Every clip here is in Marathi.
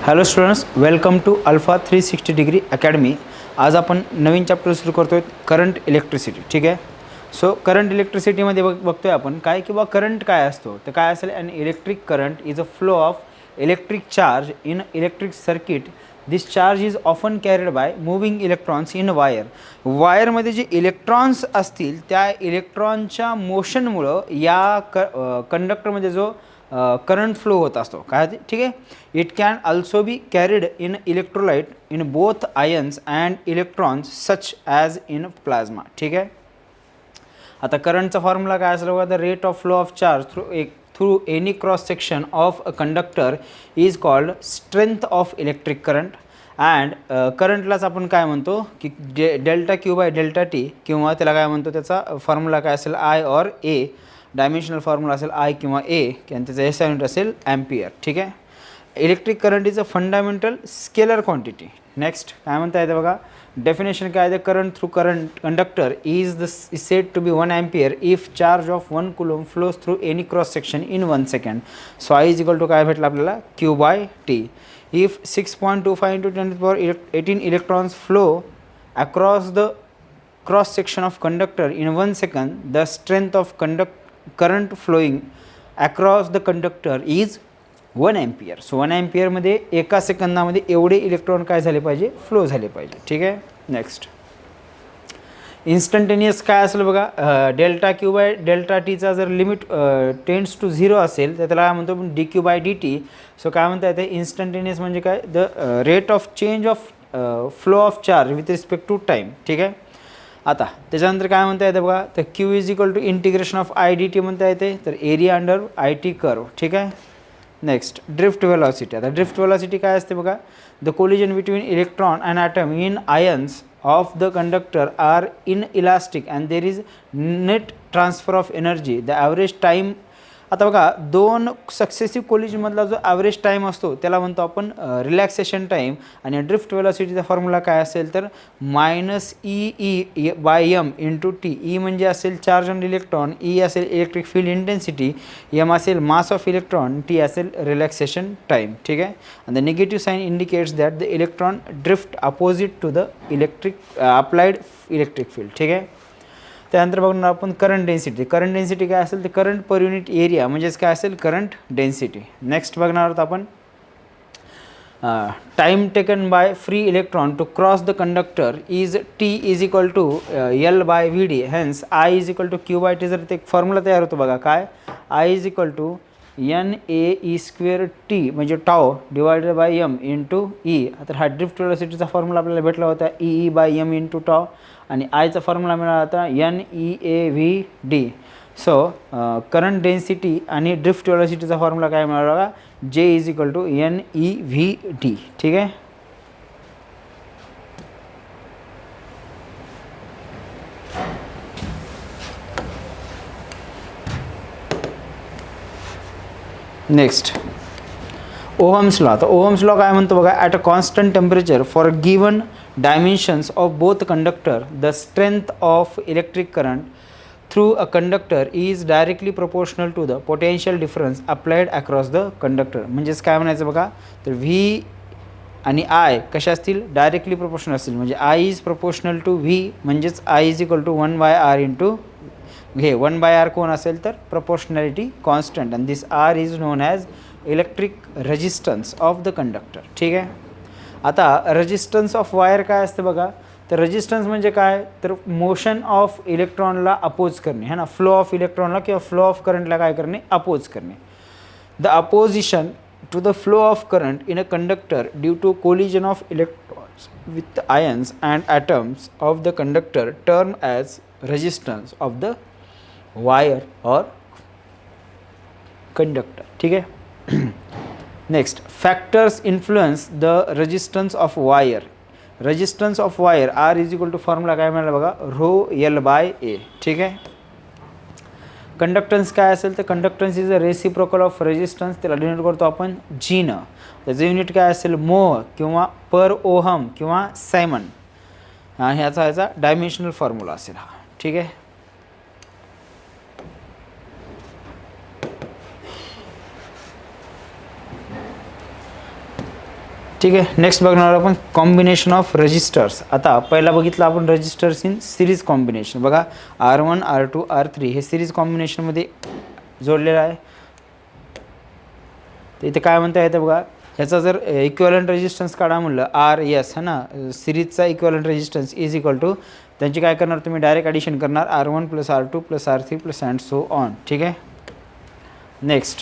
Hello students, welcome to Alpha 360 degree academy. आज आपण नवीन चॅप्टर सुरू करतो आहे, करंट इलेक्ट्रिसिटी. ठीक आहे. सो करंट इलेक्ट्रिसिटीमध्ये बघतोय आपण काय किंवा करंट काय असतो. तर काय असेल, an electric current is a flow of electric charge in electric circuit. This charge is often carried by moving electrons in wire. वायरमध्ये जे इलेक्ट्रॉन्स असतील त्या इलेक्ट्रॉनच्या मोशनमुळं या कंडक्टरमध्ये जो करंट फ्लो होत असतो काय. ठीक आहे. It can also be carried in electrolyte in both ions and electrons such as in plasma. ठीक आहे. आता करंटचा फॉर्म्युला काय असला बघा, the rate of flow of charge through any cross section of a conductor is called strength of electric current. And करंटलाच आपण काय म्हणतो की delta Q by delta T, किंवा त्याला काय म्हणतो, त्याचा फॉर्म्युला काय असेल, I or A. Dimensional formula असेल आय किंवा ए, आणि त्याचा एस युनिट असेल ॲम्पियर. ठीक आहे. Electric current is a fundamental scalar quantity. Next काय म्हणता येतं बघा, डेफिनेशन काय आहे, current through current conductor is said to be 1 ampere if charge of 1 coulomb flows through any cross section in 1 second. So I is equal to काय भेटलं आपल्याला, Q by T. If 6.25 into 10⁻18 electrons flow across the cross section of conductor in 1 second, the strength of current flowing across the conductor is 1 ampere. So 1 एम्पियरमध्ये एका सेकंदामध्ये एवढे इलेक्ट्रॉन काय झाले पाहिजे, फ्लो झाले पाहिजे. ठीक आहे. नेक्स्ट इन्स्टंटेनियस काय असेल बघा, डेल्टा क्यू बाय डेल्टा टीचा जर लिमिट टेंड्स टू 0 असेल तर त्याला काय म्हणतो आपण, D Q by D T. So काय म्हणता येते, इन्स्टंटेनियस म्हणजे काय, the rate of change of flow of charge with respect to time. ठीक आहे. आता त्याच्यानंतर काय म्हणता येते बघा, तर Q is equal to integration of I D T म्हणता येते, तर area under I T curve. ठीक आहे. Next drift velocity. आता ड्रिफ्ट वेलॉसिटी काय असते बघा, the collision between electron and item in ions of the conductor are inelastic and there is net transfer of energy. The average time. आता बघा, दोन सक्सेसिव्ह कोलिजनमधला जो ॲव्हरेज टाईम असतो त्याला म्हणतो आपण रिलॅक्सेशन टाईम. आणि ड्रिफ्ट वेलॉसिटीचा फॉर्म्युला काय असेल, तर -e by M into T. E म्हणजे असेल चार्ज ऑन इलेक्ट्रॉन, ई असेल इलेक्ट्रिक फील्ड इंटेन्सिटी, एम असेल मास ऑफ इलेक्ट्रॉन, टी असेल रिलॅक्सेशन टाईम. ठीक आहे. आणि the negative sign indicates that the electron drift opposite to the applied electric field. ठीक आहे. त्यानंतर बघणार आपण करंट डेन्सिटी. करंट डेन्सिटी काय असेल, तर करंट पर युनिट एरिया म्हणजेच काय असेल, करंट डेन्सिटी. नेक्स्ट बघणार आहोत आपण time taken by free electron to cross the conductor is T is equal to L by V D. Hence I is equal to Q by T. जर ते एक फॉर्म्युला तयार होतो बघा, काय, I is equal to N A E square T म्हणजे tau divided by M into E. आता हा ड्रिफ्ट वेलॉसिटीचा फॉर्म्युला आपल्याला भेटला होता, E by M into tau, आणि आयचा फॉर्म्युला मिळाला होता N E A V D. So current density आणि ड्रिफ्ट वेलॉसिटीचा फॉर्म्युला काय मिळाला बघा, J is equal to N E V D. ठीक आहे. Next Ohm's law. तर ओहम्स लॉ काय म्हणतो बघा, at a constant temperature for given dimensions of both conductor, the strength of electric current through a conductor is directly proportional to the potential difference applied across the conductor. म्हणजेच काय म्हणायचं बघा, तर व्ही आणि आय कशा असतील, डायरेक्टली प्रोपोर्शनल असतील. म्हणजे I is proportional to V, म्हणजेच I is equal to 1/r into हे 1/r कोण असेल, तर proportionality constant. And this R is known as electric resistance of the conductor. ठीक आहे. आता रेजिस्टन्स ऑफ वायर काय असते बघा, तर रेजिस्टन्स म्हणजे काय, तर मोशन ऑफ इलेक्ट्रॉनला अपोज करणे है ना, फ्लो ऑफ इलेक्ट्रॉनला किंवा फ्लो ऑफ करंटला काय करणे, अपोज करणे. The opposition to the flow of current in a conductor due to collision of electrons with ions and atoms of the conductor term as resistance of the wire or conductor. ठीक आहे. Next factors influence the resistance of wire. Resistance of wire R is equal to formula काय मिळाला बघा, रो एल बाय ए. ठीक आहे. कंडक्टन्स काय असेल, तर conductance is a reciprocal of resistance. त्याला डिनोट करतो आपण जीनं. त्याचं युनिट काय असेल, मोह किंवा पर ओहम किंवा सायमन. ह्याचा डायमेन्शनल फॉर्म्युला असेल हा. ठीक आहे. ठीक आहे. नेक्स्ट बघणार आपण कॉम्बिनेशन ऑफ रजिस्टर्स. आता पहिला बघितलं आपण रजिस्टर्स इन सिरीज कॉम्बिनेशन. बघा R1 R2 R3 हे सिरीज कॉम्बिनेशनमध्ये जोडलेलं आहे. तर इथे काय म्हणता येतं बघा, ह्याचा जर इक्विवलंट रेजिस्टन्स काढा म्हणलं RS है ना, सिरीजचा equivalent resistance is equal to, त्यांची काय करणार तुम्ही डायरेक्ट ॲडिशन करणार R1 + R2 + R3 + and so on. ठीक आहे. नेक्स्ट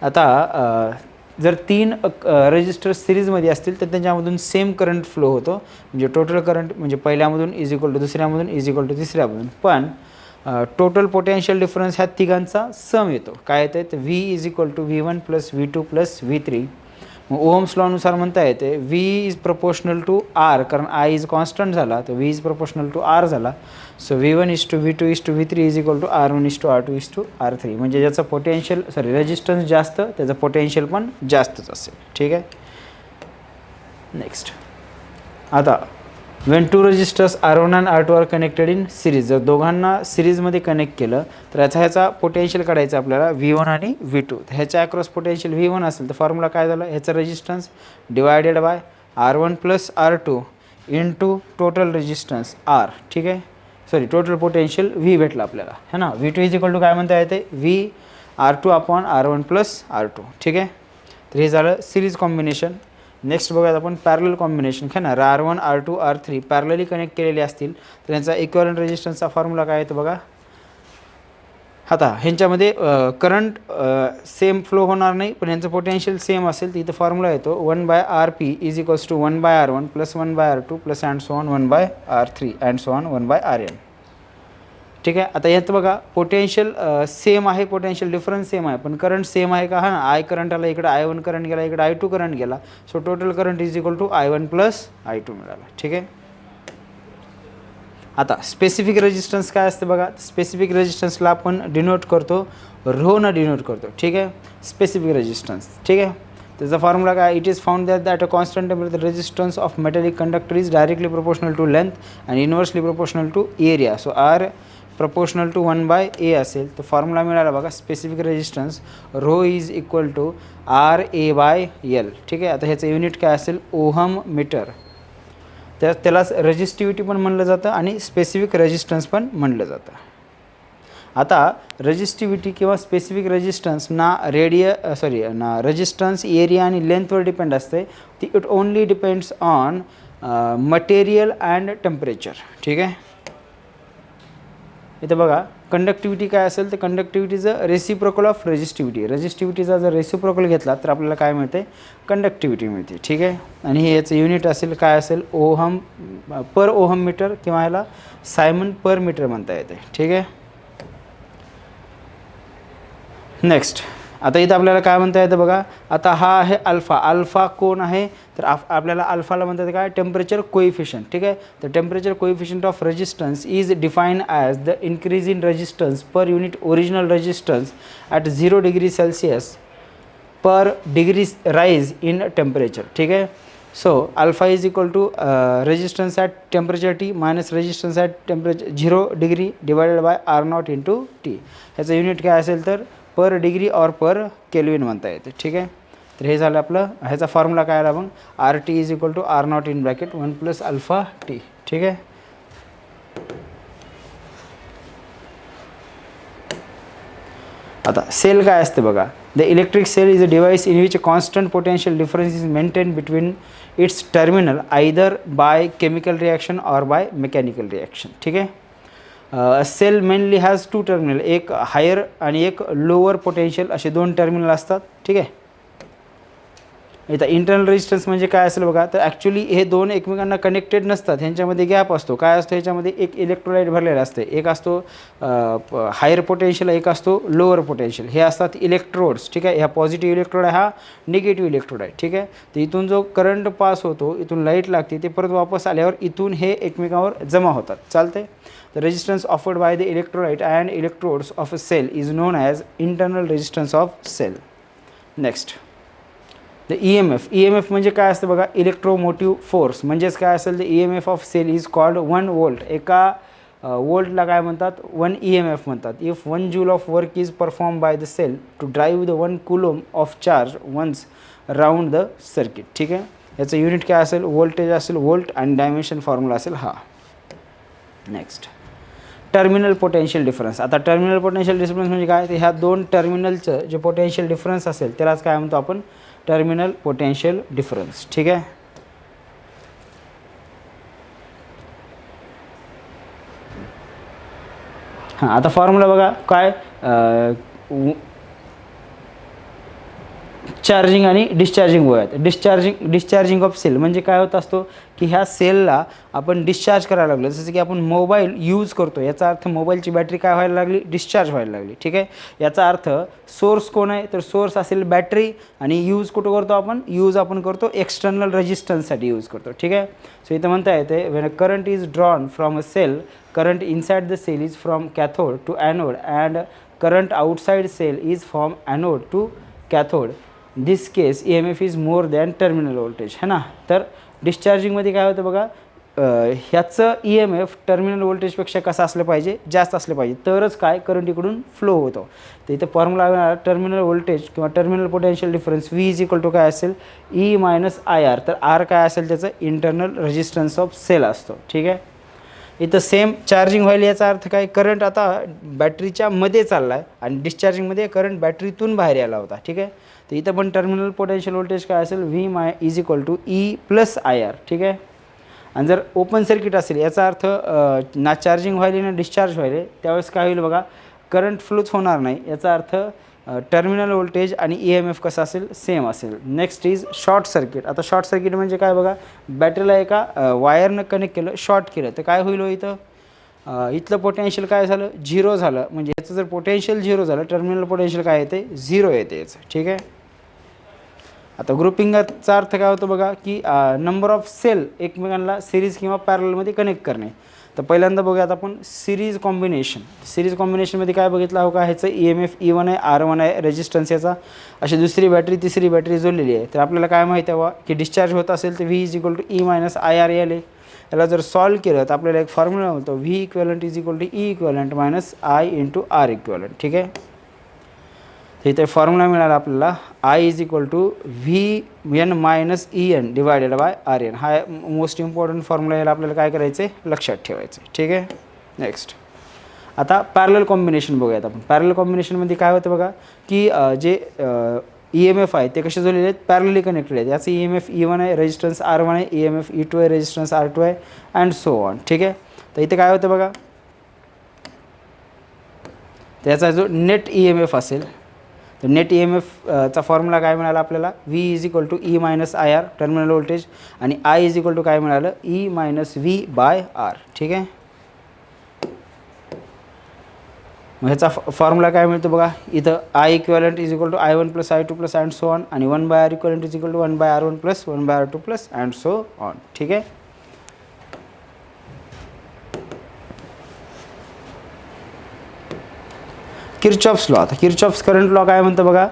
आता जर 3 रजिस्टर्स सिरीजमध्ये असतील तर त्यांच्यामधून सेम करंट फ्लो होतो. म्हणजे टोटल करंट म्हणजे पहिल्यामधून इज इक्वल टू दुसऱ्यामधून इज इक्वल टू तिसऱ्यामधून. पण टोटल पोटेन्शियल डिफरन्स ह्या तिघांचा सम येतो. काय येतं तर V is equal to V1 + V2 + V3. मग ओहम्स लॉनुसार म्हणता येते V is proportional to R, कारण I इज कॉन्स्टंट झाला तर V is proportional to R झाला. So V1 = V2 = V3 is equal to R1 = R2 = R3. म्हणजे ज्याचं पोटेन्शियल रेजिस्टन्स जास्त त्याचं पोटेन्शियल पण जास्तच असेल. ठीक आहे. नेक्स्ट आता when 2 resistors R1 and R2 are connected in series, जर दोघांना सिरीजमध्ये कनेक्ट केलं तर ह्याचा पोटेन्शियल काढायचं आपल्याला V1 आणि V2. तर ह्याच्या अक्रॉस पोटेन्शियल V1 असेल तर फॉर्म्युला काय झाला, ह्याचा resistance divided by R1 + R2 into total resistance R. ठीक आहे. सॉरी टोटल पोटेन्शियल V भेटला आपल्याला है ना. V2 इज इक्वल टू काय म्हणता येते V R2/R1 + R2. ठीक आहे. तर हे झालं सिरीज कॉम्बिनेशन. नेक्स्ट बघूयात आपण पॅरलल कॉम्बिनेशन. है ना, R1 R2 R3 parallelly connect केलेले असतील तर त्यांचा इक्विवलंट रेजिस्टन्सचा फॉर्म्युला काय येतो बघा. आता ह्यांच्यामध्ये करंट सेम फ्लो होणार नाही पण यांचं पोटेन्शियल सेम असेल तर इथं फॉर्म्युला येतो 1/RP = 1/R1 + 1/R2 + and so on 1/R3 and so on 1/RN. ठीक आहे. आता यात बघा पोटेन्शियल सेम आहे, पोटेन्शियल डिफरन्स सेम आहे पण करंट सेम आहे का. हा ना, I करंट आला इकडे, I1 करंट गेला इकडे, I2 करंट गेला. So total current is equal to I1 + I2 मिळाला. ठीक आहे. आता स्पेसिफिक रेजिस्टन्स काय असते बघा. स्पेसिफिक रेजिस्टन्सला आपण डिनोट करतो ρ डिनोट करतो. ठीक आहे. Specific resistance. ठीक आहे. त्याचा फॉर्म्युला काय, it is found that a constant temperature resistance of metallic conductor is directly proportional to length and inversely proportional to area. So R proportional to 1/A असेल तर फॉर्म्युला मिळाला बघा. Specific resistance ρ is equal to RA/L. ठीक आहे. आता ह्याचं युनिट काय असेल ओहम मीटर. त्यालाच रेजिस्टिव्हिटी पण म्हणलं जातं आणि स्पेसिफिक रेजिस्टन्स पण म्हणलं जातं. आता रेजिस्टिव्हिटी किंवा स्पेसिफिक रेजिस्टन्स ना रेजिस्टन्स एरिया आणि लेंथवर डिपेंड असते. ती it only depends on material and temperature. ठीक आहे. इथे बघा कंडक्टिव्हिटी काय असेल तर कंडक्टिव्हिटीचं रेसिप्रोकल ऑफ रेजिस्टिव्हिटी. रेजिस्टिव्हिटीचा जर रेसिप्रोकल घेतला तर आपल्याला काय मिळते, कंडक्टिव्हिटी मिळते. ठीक आहे. आणि हे याचं युनिट असेल काय असेल ओहम पर ओहम मीटर किंवा ह्याला सायमन पर मीटर म्हणता येते. ठीक आहे. नेक्स्ट आता इथं आपल्याला काय म्हणता येतं बघा. आता हा आहे अल्फा. अल्फा कोण आहे तर आपल्याला अल्फाला म्हणतात काय, टेम्परेचर कोइफिशियंट. ठीक आहे. तर temperature coefficient of resistance is defined as the increase in resistance per unit original resistance at 0 degree Celsius per degree rise in temperature. ठीक आहे. So alpha is equal to resistance at temperature T minus resistance at temperature 0 degree divided by R0 × T. ह्याचं युनिट काय असेल तर पर डिग्री और पर केल्विन म्हणता येते. ठीक आहे. तर हे झालं आपलं. ह्याचा फॉर्म्युला काय आला मग RT is equal to R0 in bracket 1 + αT. ठीक आहे. आता सेल काय असते बघा. The electric cell is a device in which a constant potential difference is maintain between its terminal either by chemical reaction और बाय मेकॅनिकल रिॲक्शन. ठीक आहे. सेल मेनली हॅज 2 टर्मिनल, एक हायर आणि एक लोअर पोटेन्शियल असे 2 टर्मिनल असतात. ठीक आहे. इथं इंटरनल रेजिस्टन्स म्हणजे काय असेल बघा. तर ॲक्च्युली हे 2 एकमेकांना कनेक्टेड नसतात, ह्यांच्यामध्ये गॅप असतो. काय असतो ह्याच्यामध्ये, एक इलेक्ट्रोलाइट भरलेला असते, एक असतो हायर पोटेन्शियल, एक असतो लोअर पोटेन्शियल. हे असतात इलेक्ट्रोड्स. ठीक आहे. ह्या पॉझिटिव्ह इलेक्ट्रोड आहे, हा निगेटिव्ह इलेक्ट्रोड आहे. ठीक आहे. तर इथून जो करंट पास होतो, इथून लाईट लागते, ते परत वापस आल्यावर इथून हे एकमेकावर जमा होतात. चालते. The resistance offered by the electrolyte and electrodes of a cell is known as internal resistance of cell. Next, the EMF. EMF म्हणजे काय असतं बघा, इलेक्ट्रोमोटिव्ह फोर्स. म्हणजेच काय असेल the EMF of cell is called 1 volt. एका वोल्टला काय म्हणतात, 1 EMF म्हणतात. If 1 joule of work is performed by the cell to drive the 1 coulomb of charge once round the circuit. ठीक आहे. याचं युनिट काय असेल, व्होल्टेज असेल व्होल्ट, आणि डायमेन्शन फॉर्म्युला असेल हा. Next terminal potential difference. आता टर्मिनल पोटेन्शियल डिफरन्स म्हणजे काय, तर ह्या दोन टर्मिनलचं जे पोटेन्शियल डिफरन्स असेल त्यालाच काय म्हणतो आपण, टर्मिनल पोटेन्शियल डिफरन्स. ठीक आहे. हां, आता फॉर्म्युला बघा काय, चार्जिंग आणि डिस्चार्जिंग वयात. डिस्चार्जिंग ऑफ सेल म्हणजे काय होत असतो की ह्या सेलला आपण डिस्चार्ज करायला लागलो, जसं की आपण मोबाईल यूज करतो, याचा अर्थ मोबाईलची बॅटरी काय व्हायला लागली, डिस्चार्ज व्हायला लागली. ठीक आहे. याचा अर्थ सोर्स कोण आहे, तर सोर्स असेल बॅटरी, आणि यूज कुठं करतो आपण, यूज आपण करतो एक्सटर्नल रेजिस्टन्ससाठी यूज करतो. ठीक आहे. सो इथं म्हणता येते when a current is drawn from a cell, current inside the cell is from cathode to anode and current outside cell is from anode to cathode, this case EMF is more than terminal voltage, है ना. तर डिस्चार्जिंगमध्ये काय होतं बघा, ह्याचं EMF टर्मिनल व्होल्टेजपेक्षा कसं असलं पाहिजे, जास्त असलं पाहिजे, तरच काय करंट इकडून फ्लो होतो. तर इथं फॉर्म्युला टर्मिनल व्होल्टेज किंवा terminal potential difference V is equal to काय असेल, E मायनस IR. तर R काय असेल, त्याचं इंटरनल रेजिस्टन्स ऑफ सेल असतो. ठीक आहे. इथं सेम चार्जिंग व्हायला, याचा अर्थ काय, करंट आता बॅटरीच्या मध्ये चालला आहे आणि डिस्चार्जिंगमध्ये करंट बॅटरीतून बाहेर यायला होता. ठीक आहे. तर इथं पण टर्मिनल पोटेन्शियल व्होल्टेज काय असेल, V is equal to E plus IR. ठीक आहे. आणि जर ओपन सर्किट असेल, याचा अर्थ ना चार्जिंग व्हायला ना डिस्चार्ज व्हायला, त्यावेळेस काय होईल बघा, करंट फ्लोच होणार नाही. याचा अर्थ टर्मिनल व्होल्टेज आणि EMF कसं असेल, सेम असेल. Next is short circuit. आता शॉर्ट सर्किट म्हणजे काय बघा, बॅटरीला एका वायरनं कनेक्ट केलं, शॉर्ट केलं, तर काय होईल इथं, इथलं पोटेन्शियल काय झालं, झिरो झालं. म्हणजे याचं जर पोटेन्शियल झिरो झालं, टर्मिनल पोटेन्शियल काय येते, झिरो येते याचं. ठीक आहे. आता ग्रुपिंगचा अर्थ काय होतो बघा, की नंबर ऑफ सेल एकमेकांना सिरीज किंवा पॅरलमध्ये कनेक्ट करणे. तर पहिल्यांदा बघूयात आपण सिरीज कॉम्बिनेशन. सिरीज कॉम्बिनेशनमध्ये काय बघितलं हो का, ह्याचं EMF E1 आहे, R1 आहे, रेजिस्टन्स याचा, अशी दुसरी बॅटरी तिसरी बॅटरी जोडलेली आहे. तर आपल्याला काय माहिती आहे की डिस्चार्ज होत असेल तर V is equal to E minus IR याले. याला जर सॉल्व केलं तर आपल्याला एक फॉर्म्युला मिळतो, V equivalent is equal to E equivalent minus I into R equivalent. ठीक आहे. तर इथे फॉर्म्युला मिळाला आपल्याला, I is equal to VN minus EN divided by RN. हा मोस्ट इम्पॉर्टंट फॉर्म्युला, याला आपल्याला काय करायचं आहे, लक्षात ठेवायचं आहे. ठीक आहे. नेक्स्ट आता पॅरलल कॉम्बिनेशन बघूयात आपण. पॅरलल कॉम्बिनेशनमध्ये काय होतं बघा, की जे EMF आहे ते कसे जोडलेले आहेत, पॅरलली कनेक्टेड आहेत. याचं EMF E1 आहे, रेजिस्टन्स R1 आहे, EMF E2 आहे, रेजिस्टन्स R2 आहे, अँड सो ऑन. ठीक आहे. तर इथे काय होतं बघा, त्याचा जो नेट EMF असेल, तर नेट EMF चा फॉर्म्युला काय मिळाला आपल्याला, V is equal to E minus IR terminal voltage, आणि I इज इक्वल टू काय मिळालं, E minus V by R. ठीक आहे. मग ह्याचा फॉर्म्युला काय मिळतो बघा, इथं I equivalent is equal to I1 plus I2 plus and so on, आणि 1 by R equivalent is equal to 1 by R1 plus 1 by R2 plus and so on. ठीक आहे. Kirchhoff's law. आता किर्चॉफ्स करंट लॉ काय म्हणतं बघा,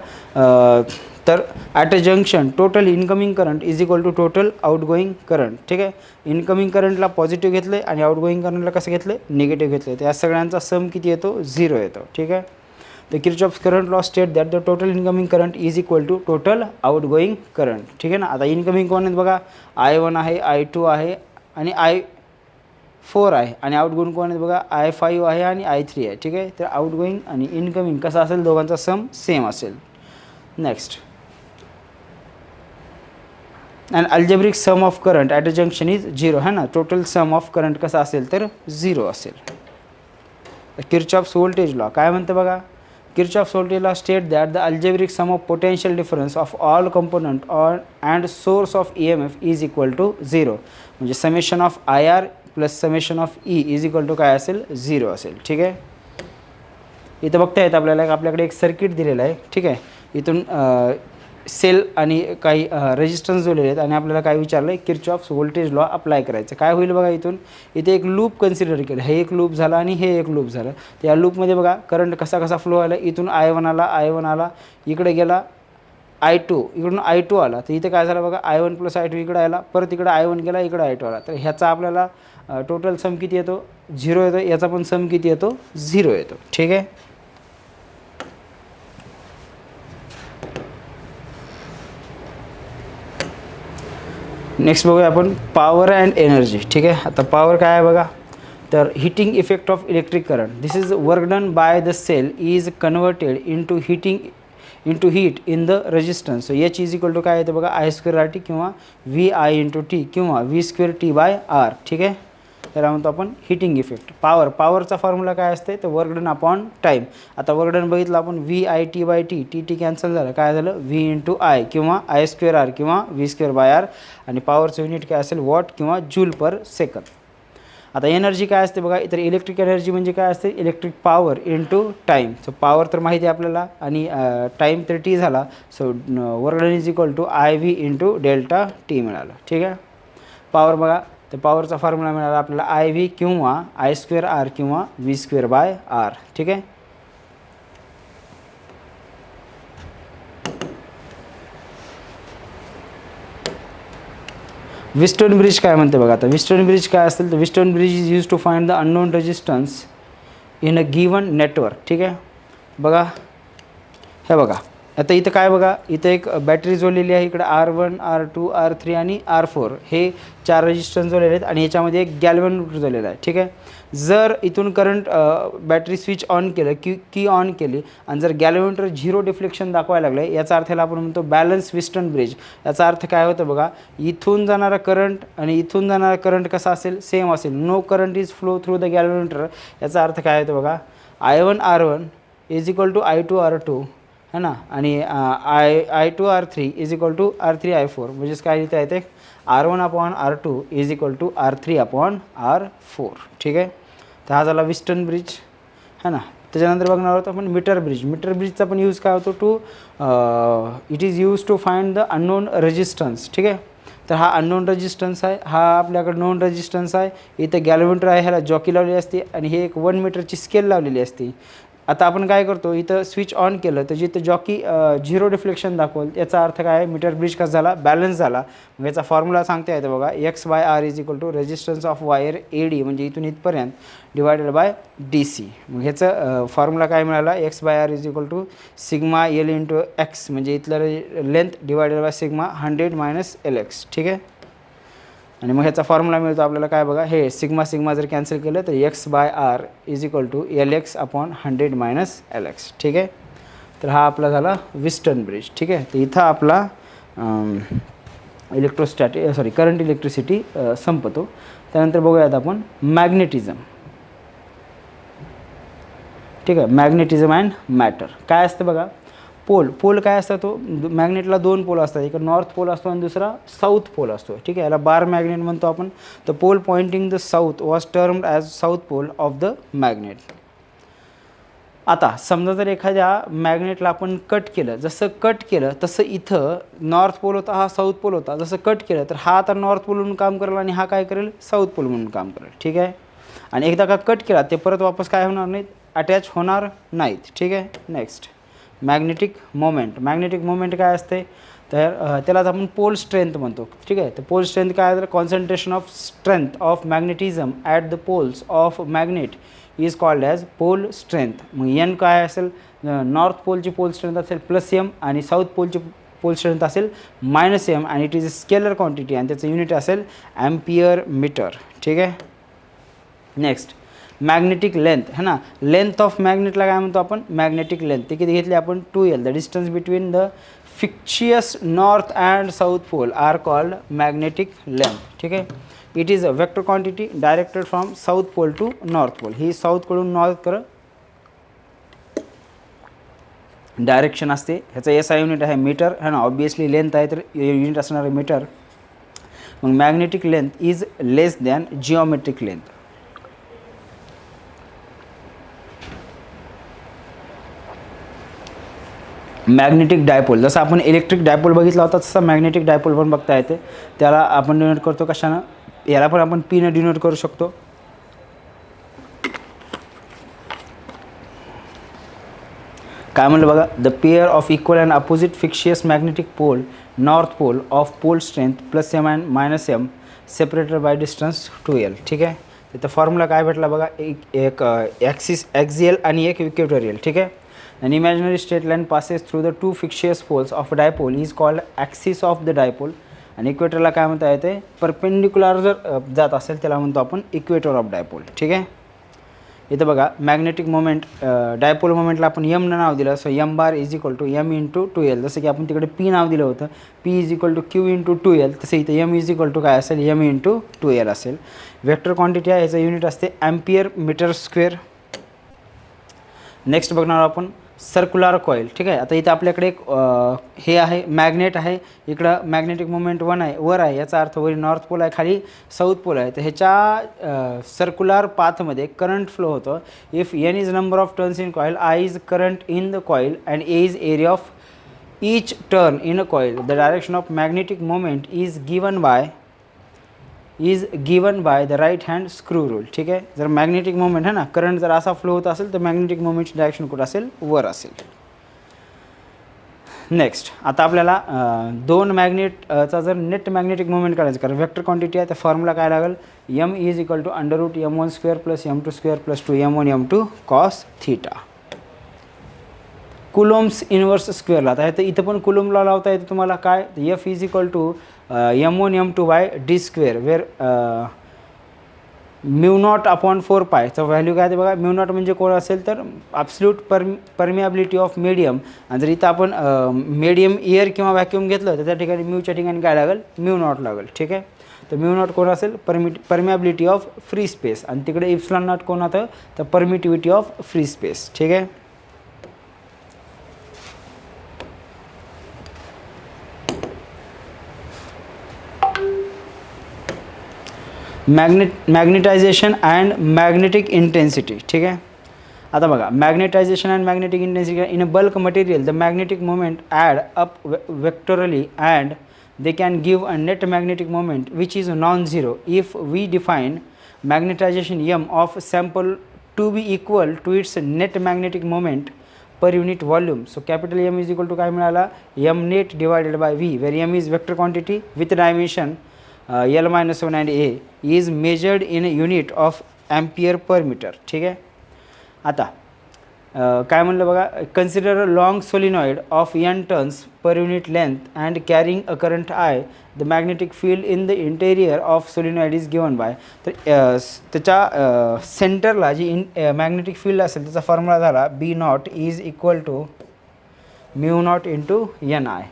तर at a junction total incoming current is equal to total outgoing current. ठीक आहे. इनकमिंग करंटला पॉझिटिव्ह घेतलं आहे आणि आउटगोईंग करंटला कसं घेतलं आहे, निगेटिव्ह घेतलं आहे. तर या सगळ्यांचा सम किती येतो, झिरो येतो. ठीक आहे. तर Kirchhoff's current law state that the total incoming current is equal to total outgoing current. ठीक आहे ना. आता इनकमिंग कोण आहेत बघा, I1 आहे, I2 आहे आणि I4 आहे, आणि आउटगोईंग कोण आहेत बघा, I5 आहे आणि I3 आहे. ठीक आहे. तर आउटगोईंग आणि इनकमिंग कसं असेल, दोघांचा सम सेम असेल. Next, and algebraic sum of current at a junction is zero, है ना. टोटल सम ऑफ करंट कसा असेल तर झिरो असेल. किर्चॉफ्स व्होल्टेज लॉ काय म्हणते बघा, Kirchhoff's voltage law state that the algebraic sum of potential difference of all component on and source of EMF is equal to zero. म्हणजे summation of IR plus summation of E is equal to काय असेल, झिरो असेल. ठीक आहे. इथं बघता येतं आपल्याला, आपल्याकडे एक सर्किट दिलेलं आहे. ठीक आहे. इथून सेल आणि काही रेजिस्टन्स जोडलेले आहेत, आणि आपल्याला काय विचारलं आहे, किर्चॉफ्स व्होल्टेज लॉ अप्लाय करायचं. काय होईल बघा, इथून इथे एक लूप कन्सिडर केलं, हे एक लूप झालं आणि हे एक लूप झालं. तर या लूपमध्ये बघा करंट कसा कसा फ्लो आला, इथून I1 आला, इकडे गेला I2, इकडून I2 आला. तर इथे काय झालं बघा, I1 प्लस I2 इकडे आला, परत इकडे I1 गेला, इकडे I2 आला. तर ह्याचा आपल्याला टोटल सम किती येतो, झिरो येतो. याचा पण सम किती येतो, झिरो येतो. ठीक आहे. नेक्स्ट बघूया आपण पॉवर अँड एनर्जी. ठीक आहे, आता पॉवर काय आहे बघा, तर heating effect of electric current. This is work done by the cell is converted into heat in the resistance. So H is equal to काय येतं बघा, आय स्क्वेअर आर टी किंवा व्ही आय इंटू टी किंवा V square T by R. ठीक आहे, त्याला म्हणतो आपण हिटिंग इफेक्ट. पॉवरचा फॉर्म्युला काय असते, तर वर्क डन अपॉन टाईम. आता वर्क डन बघितलं आपण, V I T by T, T T cancel झालं, काय झालं, व्ही इंटू आय किंवा आय स्क्वेअर आर किंवा व्ही स्क्वेअर बाय आर. आणि पॉवरचं युनिट काय असेल, वॉट किंवा जूल पर सेकंद. आता एनर्जी काय असते बघा, इतर इलेक्ट्रिक एनर्जी म्हणजे काय असते, electric power into time. So power तर माहिती आहे आपल्याला आणि टाईम तर टी झाला. So work done is equal to I V into delta T मिळालं. ठीक आहे, पॉवर बघा, तर पॉवरचा फॉर्म्युला मिळाला आपल्याला आय व्ही किंवा आय स्क्वेअर आर किंवा व्ही स्क्वेअर बाय आर. ठीक आहे, विस्टर्न ब्रिज काय म्हणते बघा. आता विस्टर्न ब्रिज काय असेल, तर Wheatstone bridge is use to find the unknown resistance in a given network. ठीक आहे, बघा हे बघा, आता इथं काय बघा, इथं एक बॅटरी जोडलेली आहे, इकडे R1 R2 R3 आणि R4 हे 4 रेजिस्टन्स जोडलेले आहेत आणि याच्यामध्ये एक गॅल्व्हॅनोमीटर जोडलेला आहे. ठीक आहे, जर इथून करंट बॅटरी स्विच ऑन केलं की ऑन केली आणि जर गॅल्व्हॅनोमीटर 0 डिफ्लेक्शन दाखवायला लागलं, याचा अर्थ याला आपण म्हणतो बॅलन्स विस्टर्न ब्रिज. याचा अर्थ काय होतं बघा, इथून जाणारा करंट आणि इथून जाणारा करंट कसा असेल, सेम असेल. No current is flow through the galvanometer. याचा अर्थ काय होतं बघा, I1 R1 is equal to I2 R2 है ना, आणि I2 R3 is equal to R3 I4. म्हणजेच काय लिहिता येते, R1 upon R2 is equal to R3 upon R4. ठीक आहे, तर हा झाला विस्टर्न ब्रिज है ना. त्याच्यानंतर बघणार आहोत आपण मीटर ब्रिज. मीटर ब्रिजचा पण यूज काय होतो, to it is use to find the unknown resistance. ठीक आहे, तर हा अननोन रेजिस्टन्स आहे, हा आपल्याकडे नोन रेजिस्टन्स आहे. इथं गॅल्व्हॅनोमीटर आहे, ह्याला जॉकी लावलेली असते आणि हे एक 1 मीटरची स्केल लावलेली असते. आता आपण काय करतो, इथं स्विच ऑन केलं तर जिथं जॉकी 0 डिफ्लेक्शन दाखवल, याचा अर्थ काय आहे, मीटर ब्रिज कसा झाला, बॅलन्स झाला. मग याचा फॉर्म्युला सांगता येतं बघा, X by R is equal to resistance of wire A D म्हणजे इथून इथपर्यंत डिवायडेड बाय डी सी. मग ह्याचं फॉर्म्युला काय मिळाला, X by R is equal to sigma L into X म्हणजे इथलं length divided by sigma 100 minus L X. ठीक आहे, आणि मग ह्याचा फॉर्म्युला मिळतो आपल्याला काय बघा, हे सिग्मा जर कॅन्सल केलं तर X by R is equal to L X upon 100 minus L X. ठीक आहे, तर हा आपला झाला विस्टर्न ब्रिज. ठीक आहे, तर इथं आपला करंट इलेक्ट्रिसिटी संपतो. त्यानंतर बघूयात आपण मॅग्नेटिझम. ठीक आहे, मॅग्नेटिझम अँड मॅटर काय असतं बघा. पोल काय असतं, तो मॅग्नेटला 2 पोल असतात, एक नॉर्थ पोल असतो आणि दुसरा साऊथ पोल असतो. ठीक आहे, याला बार मॅग्नेट म्हणतो आपण. The pole pointing the south was termed as south pole of the magnet. आता समजा जर एखाद्या मॅग्नेटला आपण कट केलं, जसं कट केलं तसं इथं नॉर्थ पोल होता, हा साऊथ पोल होता. जसं कट केलं तर हा आता नॉर्थ पोल म्हणून काम करेल आणि हा काय करेल, साऊथ पोल म्हणून काम करेल. ठीक आहे, आणि एकदा का कट केला ते परत वापस काय होणार नाहीत, अटॅच होणार नाहीत. ठीक आहे, नेक्स्ट मॅग्नेटिक मोमेंट काय असते, तर त्यालाच आपण पोल स्ट्रेंथ म्हणतो. ठीक आहे, तर पोल स्ट्रेंथ काय आहे, concentration of strength of magnetism at the poles of magnet is called as pole strength. मग एन काय असेल, नॉर्थ पोलची पोल स्ट्रेंथ असेल +m आणि साऊथ पोलची पोल स्ट्रेंथ असेल -m आणि it is a scalar quantity आणि त्याचं युनिट असेल ॲम्पियर मीटर. ठीक आहे, नेक्स्ट मॅग्नेटिक लेंथ है ना. लेंथ ऑफ मॅग्नेटला काय म्हणतो आपण, मॅग्नेटिक लेंथ. ते किती घेतली आपण, 2L. The distance between the fictitious north and south pole are called magnetic length. ठीक आहे, it is a vector quantity directed from south pole to north pole. ही साऊथकडून नॉर्थकडं डायरेक्शन असते. ह्याचा SI युनिट आहे मीटर है ना. ऑब्वियसली लेंथ आहे तर युनिट असणार आहे मीटर. मग magnetic length is less than geometric length. Magnetic dipole, जसं आपण इलेक्ट्रिक डायपोल बघितला होता तसं मॅग्नेटिक डायपोल पण बघता येते. त्याला आपण डिनोट करतो कशानं, याला पण आपण P ने डिनोट करू शकतो. काय म्हणलं बघा, the pair of equal and opposite fictitious magnetic pole north pole of pole strength +m and -m separated by distance 2L. ठीक आहे, तिथं फॉर्म्युला काय भेटला बघा, एक ॲक्सियल आणि एक इक्वेटोरियल. ठीक आहे, an imaginary straight line passes through the 2 fictitious poles of a dipole is called axis of the dipole. आणि इक्वेटरला काय म्हणता येते, परपेंडिक्युलर जर जात असेल त्याला म्हणतो आपण इक्वेटर ऑफ डायपोल. ठीक आहे. इथं बघा मॅग्नेटिक मोमेंट, डायपोल मोमेंटला आपण यम नाव दिलं. सो M bar is equal to M into 2L. जसं की आपण तिकडे पी नाव दिलं होतं, P is equal to Q into 2L. तसं इथं यम इज इक्वल टू काय असेल, यम इंटू 2L असेल. वेक्टर क्वांटिटी आहे, याचं युनिट असते ॲम्पियर मीटर स्क्वेअर. नेक्स्ट बघणार आपण सर्क्युलर कॉईल. ठीक आहे. आता इथं आपल्याकडे एक हे आहे, मॅग्नेट आहे. इकडं मॅग्नेटिक मोमेंट वर आहे, याचा अर्थ वरी नॉर्थ पोल आहे, खाली साऊथ पोल आहे. तर ह्याच्या सर्क्युलर पाथमध्ये करंट फ्लो होतं. If N is number of turns in coil, I is current in the coil and A is area of each turn in a coil, the direction of magnetic moment is given by the right hand screw rule. ठीक आहे. जर मॅग्नेटिक मोमेंट आहे ना, करंट जर असा फ्लो होत असेल तर मॅग्नेटिक मोमेंटची डायरेक्शन कुठं असेल, वर असेल. नेक्स्ट आता आपल्याला दोन मॅग्नेटचा जर नेट मॅग्नेटिक मोमेंट काढायचं, कारण वेक्टर क्वांटिटी आहे, तर फॉर्म्युला काय लागेल, M is equal to under root m1 square plus m2 square plus 2m1 m2 cos theta. Coulomb's inverse स्क्वेअरला. आता तर इथं पण कुलोमला लावता येतं तुम्हाला. काय, F is equal to m1 m2 by D square, where mu naught upon 4 पायचं व्हॅल्यू काय ते बघा. म्यू नॉट म्हणजे कोण असेल तर ॲब्सल्यूट परमिएबिलिटी ऑफ मीडियम. आणि जर इथं आपण मीडियम एअर किंवा व्हॅक्यूम घेतलं तर त्या ठिकाणी म्यूच्या ठिकाणी काय लागेल, म्यू नॉट लागेल. ठीक आहे. तर म्यू नॉट कोण असेल, परमिएबिलिटी ऑफ फ्री स्पेस. आणि तिकडे इप्सिलॉन नॉट कोण होतं, तर परमिटिव्हिटी ऑफ फ्री स्पेस. ठीक आहे. Magnetization and magnetic intensity. ठीक आहे. आता बघा magnetization and magnetic intensity. In a bulk material the magnetic moment add up vectorially and they can give a net magnetic moment which is non-zero if we define magnetization m of sample to be equal to its net magnetic moment per unit volume. So capital M is equal to काय मिळाला, m net divided by v, where m is vector quantity with dimension L minus 1 and A is measured in unit of ampere per meter. ठीक आहे. आता काय म्हणलं बघा, consider a long solenoid of n turns per unit length and carrying a current I, the magnetic field in the interior of solenoid is given bye. तर त्याच्या सेंटरला जी मॅग्नेटिक फील्ड असेल त्याचा फॉर्म्युला झाला B naught is equal to mu not into N I.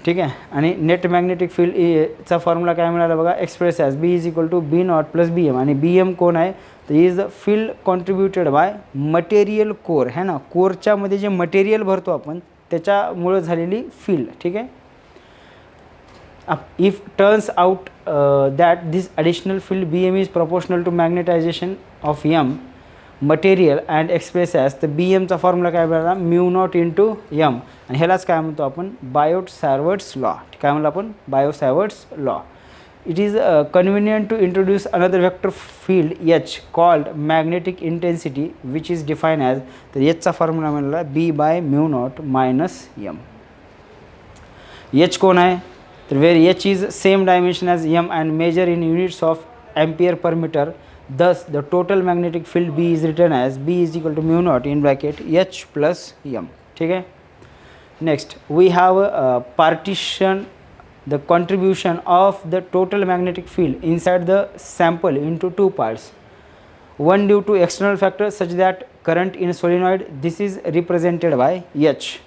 ठीक आहे. आणि नेट मॅग्नेटिक फील्डचा फॉर्म्युला काय मिळाला बघा, express as B is equal to B naught plus B M. आणि बी एम कोण आहे, तर is the field contributed by material core. है ना, कोरच्या मध्ये जे मटेरियल भरतो आपण त्याच्यामुळे झालेली फील्ड. ठीक आहे. If turns out that this additional field B M is proportional to magnetisation of M material and express as, तर बी एमचा फॉर्म्युला काय मिळाला, म्यू नॉट इंटू एम. आणि ह्यालाच काय म्हणतो आपण, बायोट सॅवर्ट्स लॉ. काय म्हणलं आपण, Biot Savart's law. It is convenient to introduce another vector field H called magnetic intensity, which is defined as, तर H चा फॉर्म्युला म्हणला B by mu naught minus M. H कोण आहे, तर where H is same dimension as M and measure in units of ampere per meter, thus the total magnetic field B is written as B is equal to mu naught in bracket H plus M. ठीक है. Next we have partition the contribution of the total magnetic field inside the sample into two parts, one due to external factors such that current in solenoid, this is represented by H,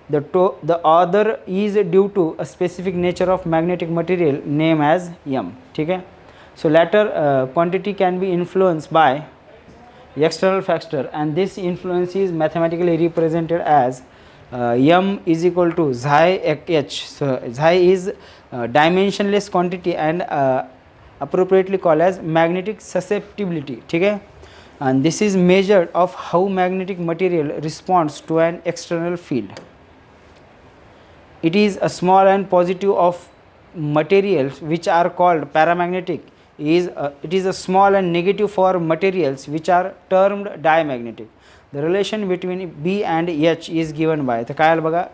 the other is due to a specific nature of magnetic material named as M. ठीक है. So latter quantity can be influenced by external factor and this influence is mathematically represented as m is equal to xi h. So xi is dimensionless quantity and appropriately called as magnetic susceptibility. ठीक है. And this is measured of how magnetic material responds to an external field. It is a small and positive of materials which are called paramagnetic. It is a small and negative for materials which are termed diamagnetic. The relation between B and H is given by, तर काय आलं बघा,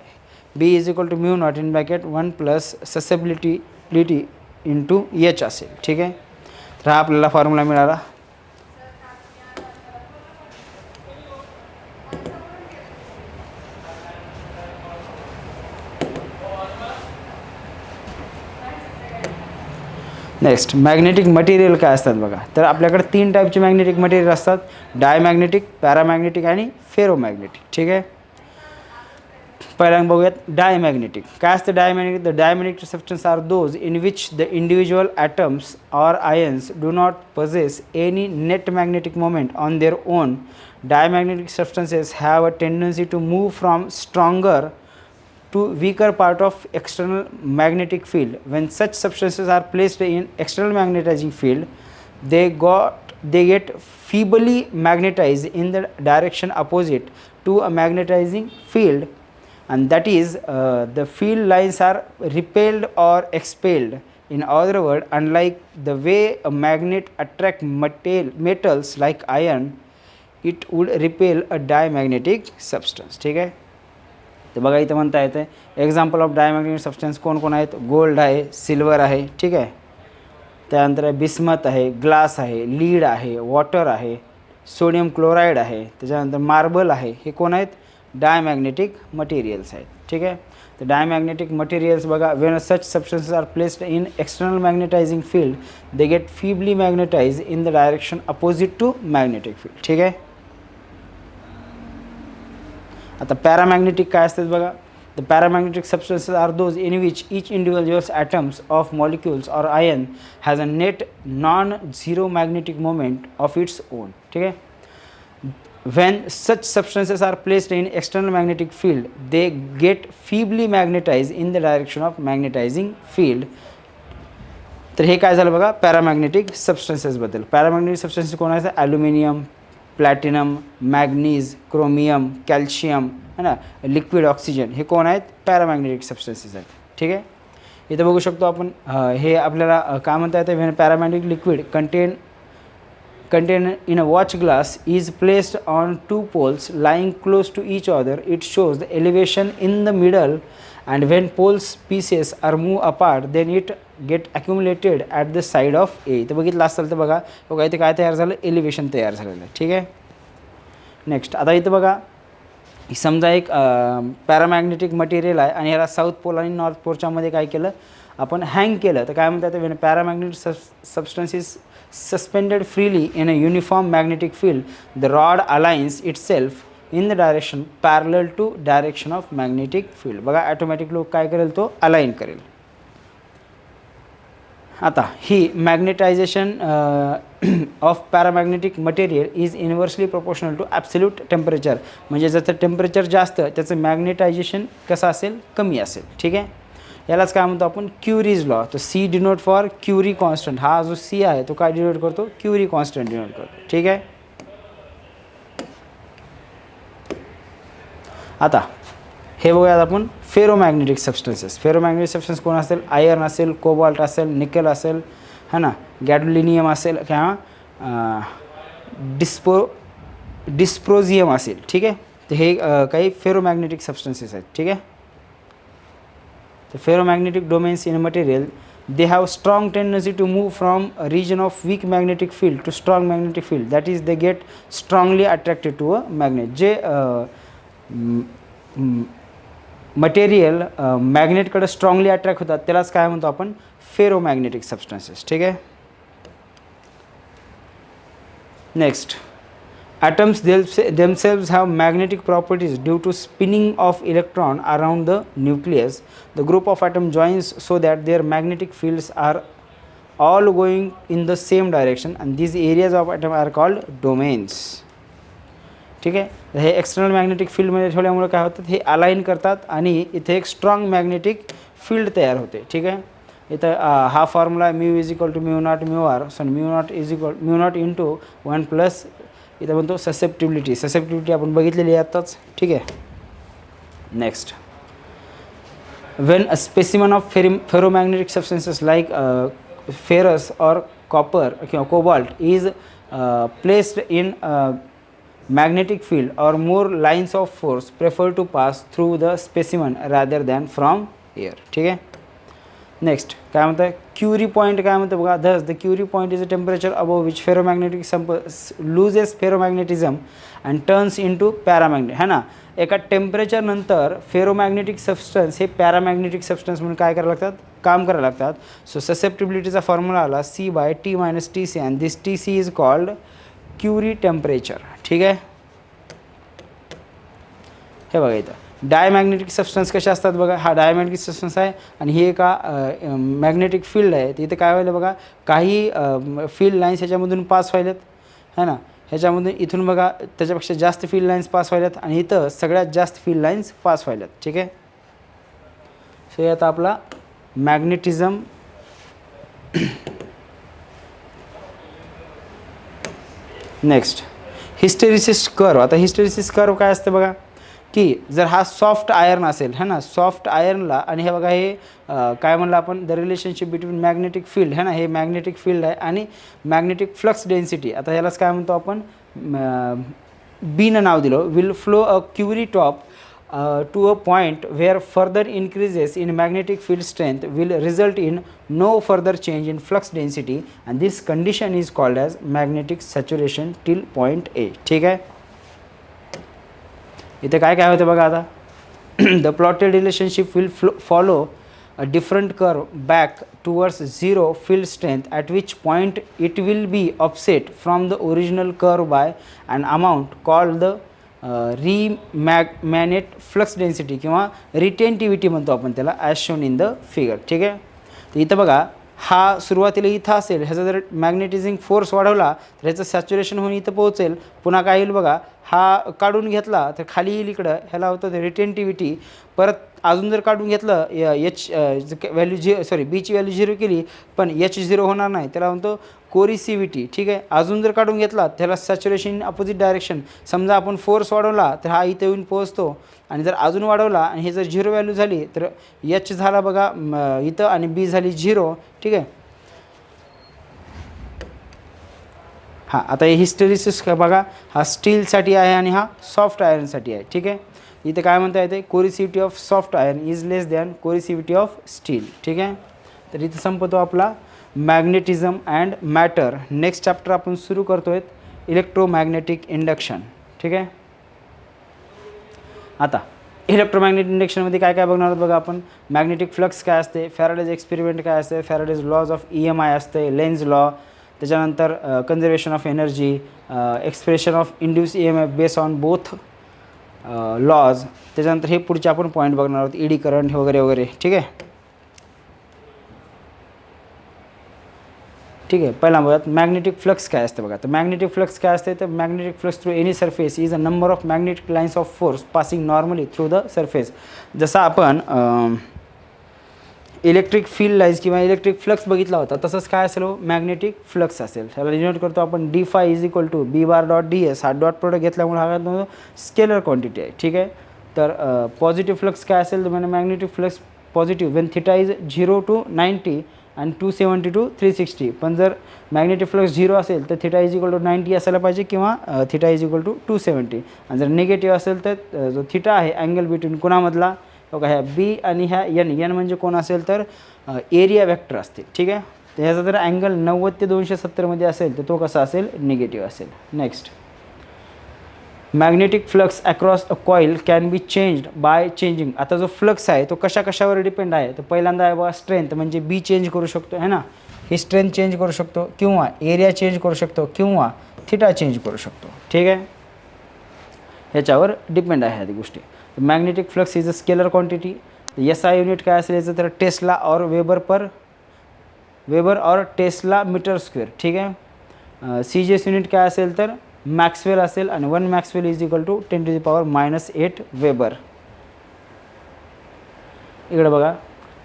B is equal to mu naught in bracket 1 plus susceptibility into H असेल. ठीक आहे. तर हा आपल्याला फॉर्म्युला मिळाला. नेक्स्ट मॅग्नेटिक मटेरियल काय असतात बघा. तर आपल्याकडे 3 टाईपचे मॅग्नेटिक मटेरियल असतात, डायमॅग्नेटिक, पॅरामॅग्नेटिक आणि फेरोमॅग्नेटिक. ठीक आहे. पहिल्यांदा बघूयात डायमॅग्नेटिक. काय असतं diamagnetic? The diamagnetic substance are those in which the individual atoms or ions do not possess any net magnetic moment on their own. Diamagnetic substances have a tendency to move from stronger to weaker part of external magnetic field. When such substances are placed in external magnetizing field, they get feebly magnetized in the direction opposite to a magnetizing field, and that is the field lines are repelled or expelled. In other words, unlike the way a magnet attract metals like iron, it would repel a diamagnetic substance. ठीक आहे. तर बघा इथं म्हणता येतं एक्झाम्पल ऑफ डायमॅग्नेटिक सबस्टन्स कोण कोण आहेत? गोल्ड आहे, सिल्वर आहे. ठीक आहे. त्यानंतर बिस्मथ आहे, ग्लास आहे, लीड आहे, वॉटर आहे, सोडियम क्लोराईड आहे, त्याच्यानंतर मार्बल आहे. हे कोण आहेत? डायमॅग्नेटिक मटेरियल्स आहेत. ठीक आहे. तर डायमॅग्नेटिक मटेरियल्स बघा, when such substances are placed in external magnetizing field they get feebly magnetize in the direction opposite to magnetic field. ठीक आहे. आता पॅरामॅग्नेटिक काय असतात बघा. The paramagnetic substances are those in which each individuals atoms of molecules or ion has a net non zero magnetic moment of its own. ठीक आहे. When such substances are placed in external magnetic field, they get feebly magnetized in the direction of magnetizing field. तर हे काय झालं बघा पॅरामॅग्नेटिक सबस्टन्सेसबद्दल. पॅरामॅग्नेटिक सबस्टन्सेस कोण आहेत? Aluminium, platinum, manganese, chromium, calcium है ना, लिक्विड ऑक्सिजन, हे कोण आहेत? पॅरामॅग्नेटिक सबस्टन्सेस आहेत. ठीक आहे. इथं बघू शकतो आपण हे आपल्याला काय म्हणता येतं? When paramagnetic liquid contained in a watch glass is placed on two poles lying close to each other, it shows the elevation in the middle, and when poles pieces are moved apart then it get accumulated at the side of A. तर बघितलं असेल तर बघा इथे काय तयार झालं? एलिव्हेशन तयार झालेलं आहे. ठीक आहे. नेक्स्ट आता इथं बघा समजा एक पॅरामॅग्नेटिक मटेरियल आहे आणि ह्याला साऊथ पोल आणि नॉर्थ पोलच्या काय केलं आपण? हँग केलं. तर काय म्हणतात? Wien paramagnetic substance is suspended freely in a uniform magnetic field, the rod aligns itself in the direction parallel to direction of magnetic field. बघा ऑटोमॅटिक लोक काय करेल? तो अलाइन करेल. आता ही magnetization of paramagnetic material is inversely proportional to absolute temperature. म्हणजे ज्याचं टेम्परेचर जास्त त्याचं मॅग्नेटायझेशन कसं असेल? कमी असेल. ठीक आहे. यालाच काय म्हणतो आपण? Curie's law. तर C denote for Curie constant. हा जो सी आहे तो काय डिनोट करतो? क्युरी कॉन्स्टंट डिनोट करतो. ठीक आहे. आता हे बघूयात आपण फेरोमॅग्नेटिक सबस्टन्सेस. फेरोमॅग्नेटिक सबस्टन्स कोण असेल? आयर्न असेल, कोबाल्ट असेल, निकेल असेल है ना, गॅडोलिनियम असेल किंवा डिस्प्रोझियम असेल. ठीक आहे. तर हे काही फेरोमॅग्नेटिक सबस्टन्सेस आहेत. ठीक आहे. The ferromagnetic domains in a material, they have strong tendency to move from a region of weak magnetic field to strong magnetic field. That is, they get strongly attracted to a magnet. जे मटेरियल मॅग्नेटकडे स्ट्रॉंगली अट्रॅक्ट होतात त्यालाच काय म्हणतो आपण? Ferromagnetic substances. ठीक आहे. Next, atoms themselves have magnetic properties due to spinning of electron around the nucleus. The group of atom joins so that their magnetic fields are all going in the same direction, and these areas of atom are called domains. ठीक आहे. हे एक्सटर्नल मॅग्नेटिक फील्डमध्ये ठेवल्यामुळे काय होतं? हे अलाइन करतात आणि इथे एक स्ट्रॉंग मॅग्नेटिक फील्ड तयार होते. ठीक आहे. इथं हा formula mu is equal to mu not mu R. So mu not into 1 plus इथं म्हणतो ससेप्टिबिलिटी. ससेप्टिबिलिटी आपण बघितलेली आहे आत्ताच. ठीक आहे. Next, when a specimen of ferromagnetic substances like ferrous और कॉपर किंवा cobalt is placed in magnetic field or more lines of force prefer to pass through the specimen rather than from air. ठीक आहे. नेक्स्ट काय म्हणतं क्युरी पॉईंट काय म्हणतं बघा, thus the Curie point is a temperature above which ferromagnetic loses ferromagnetism and turns into paramagnet, है ना. एका टेम्परेचर नंतर फेरोमॅग्नेटिक सबस्टन्स हे पॅरामॅग्नेटिक सबस्टन्स म्हणून काय करायला लागतात, काम करायला लागतात. सो ससेप्टिबिलिटीचा फॉर्म्युला आला C/T - Tc and this Tc is called Curie temperature. ठीक आहे. हे बघा इथं डायमॅग्नेटिक सबस्टन्स कसे असतात बघा, हा डायमॅग्नेटिक सबस्टन्स आहे आणि हे एका मॅग्नेटिक फील्ड आहे. इथे काय व्हायलं बघा, काही फील्ड लाईन्स ह्याच्यामधून पास व्हायलेत, है ना. ह्याच्यामधून इथून बघा त्याच्यापेक्षा जास्त फील्ड लाईन्स पास व्हायल्यात आणि इथं सगळ्यात जास्त फील्ड लाईन्स पास व्हायल्यात. ठीक आहे. सो हे आता आपला मॅग्नेटिझम नेक्स्ट हिस्टेरिसिस कर्व. आता हिस्टेरिसिस कर्व काय असते बघा, की जर हा सॉफ्ट आयर्न असेल, है ना, सॉफ्ट आयर्नला आणि हे बघा हे काय म्हणलं आपण, the relationship between magnetic field, है ना, हे मॅग्नेटिक फील्ड आहे आणि मॅग्नेटिक फ्लक्स डेन्सिटी. आता ह्यालाच काय म्हणतो आपण, बीनं नाव दिलं, will flow a Curie top to a point where further increases in magnetic field strength will result in no further change in flux density and this condition is called as magnetic saturation till point A. ठीक आहे. इथे काय काय होतं बघा आता, the plotted relationship will follow a different curve back towards zero field strength at which point it will be offset from the original curve by an amount called the remagnet flux density किंवा रिटेंटिव्हिटी म्हणतो आपण त्याला, as shown in the figure. ठीक आहे. तर इथं बघा हा सुरुवातीला इथं असेल, ह्याचा जर मॅग्नेटिझिंग फोर्स वाढवला तर ह्याचं सॅच्युरेशन होऊन इथं पोहोचेल. पुन्हा काय येईल बघा, हा काढून घेतला तर खाली येईल इकडं, ह्याला होतं रिटेंटिव्हिटी. परत अजून जर काढून घेतलं एच व्हॅल्यू बीची व्हॅल्यू 0 केली पण H0 होणार नाही, त्याला म्हणतो कोरिसिव्हिटी. ठीक आहे. अजून जर काढून घेतला त्याला सॅच्युरेशन अपोजिट डायरेक्शन. समजा आपण फोर्स वाढवला तर हा इथे येऊन पोहोचतो आणि जर अजून वाढवला आणि हे जर 0 व्हॅल्यू झाली तर H झाला बघा इथं आणि B झाली 0. ठीक आहे. हां, आता हे हिस्टेरिसिस बघा, हा स्टीलसाठी आहे आणि हा सॉफ्ट आयर्नसाठी आहे. ठीक आहे. इथे काय म्हणता येते, coercivity of soft iron is less than coercivity of steel. ठीक आहे. तर इथं संपतो आपला magnetism and matter. Next chapter आपण सुरू करतोय इलेक्ट्रोमॅग्नेटिक इंडक्शन. ठीक आहे. आता इलेक्ट्रोमॅग्नेटिक इंडक्शनमध्ये काय काय बघणार आहोत बघा आपण, मॅग्नेटिक फ्लक्स काय असते, फॅराडेज एक्सपेरिमेंट काय असते, फॅराडेज लॉज ऑफ EMI असते, लेन्झ लॉ, त्याच्यानंतर conservation of energy, expression of induce EMF base on both laws. त्याच्यानंतर हे पुढचे आपण पॉईंट बघणार आहोत, ईडी करंट वगैरे वगैरे. ठीक आहे. ठीक आहे. पहिला बघा मॅग्नेटिक फ्लक्स काय असते बघा. तर मॅग्नेटिक फ्लक्स काय असते, तर magnetic flux through any surface is a number of magnetic lines of force passing normally through the surface. जसं आपण इलेक्ट्रिक फील्ड लाईन्स किंवा इलेक्ट्रिक फ्लक्स बघितला होता तसंच काय असेल मॅग्नेटिक फ्लक्स असेल. त्याला डिनोट करतो आपण d∅ = B∆ds. हा डॉट प्रोडक्ट घेतल्यामुळे हा स्केलर क्वांटिटी आहे. ठीक आहे. तर पॉझिटिव्ह फ्लक्स काय असेल तर म्हणजे magnetic flux positive Wien theta is 0 to 90 आणि 270 to 360. पण जर मॅग्नेटिक फ्लक्स 0 असेल तर थिटा इज इक्वल टू 90 असायला पाहिजे किंवा थिटा इज इक्वल टू 270. आणि जर निगेटिव्ह असेल तर जो थिटा आहे अँगल बिटवीन कोणामधला बघा, ह्या बी आणि ह्या एन म्हणजे कोण असेल तर एरिया वेक्टर असते. ठीक आहे. तर ह्याचा जर अँगल 90 ते 270 मध्ये असेल तर तो कसा असेल, निगेटिव्ह असेल. Next magnetic flux across a coil can be changed by changing. आता जो फ्लक्स आहे तो कशावर डिपेंड आहे, तर पहिल्यांदा आहे बघा स्ट्रेंथ, म्हणजे बी चेंज करू शकतो, है ना, ही स्ट्रेंथ चेंज करू शकतो किंवा एरिया चेंज करू शकतो किंवा थिटा चेंज करू शकतो. ठीक आहे. ह्याच्यावर डिपेंड आहे ह्या गोष्टी. Magnetic flux is a scalar quantity. SI unit काय असेल याचं तर टेस्ला और वेबर और टेस्ला मीटर स्क्वेअर. ठीक आहे. CGS युनिट काय असेल तर मॅक्सवेल असेल आणि 1 Maxwell is equal to 10⁻⁻8 weber. इकडे बघा,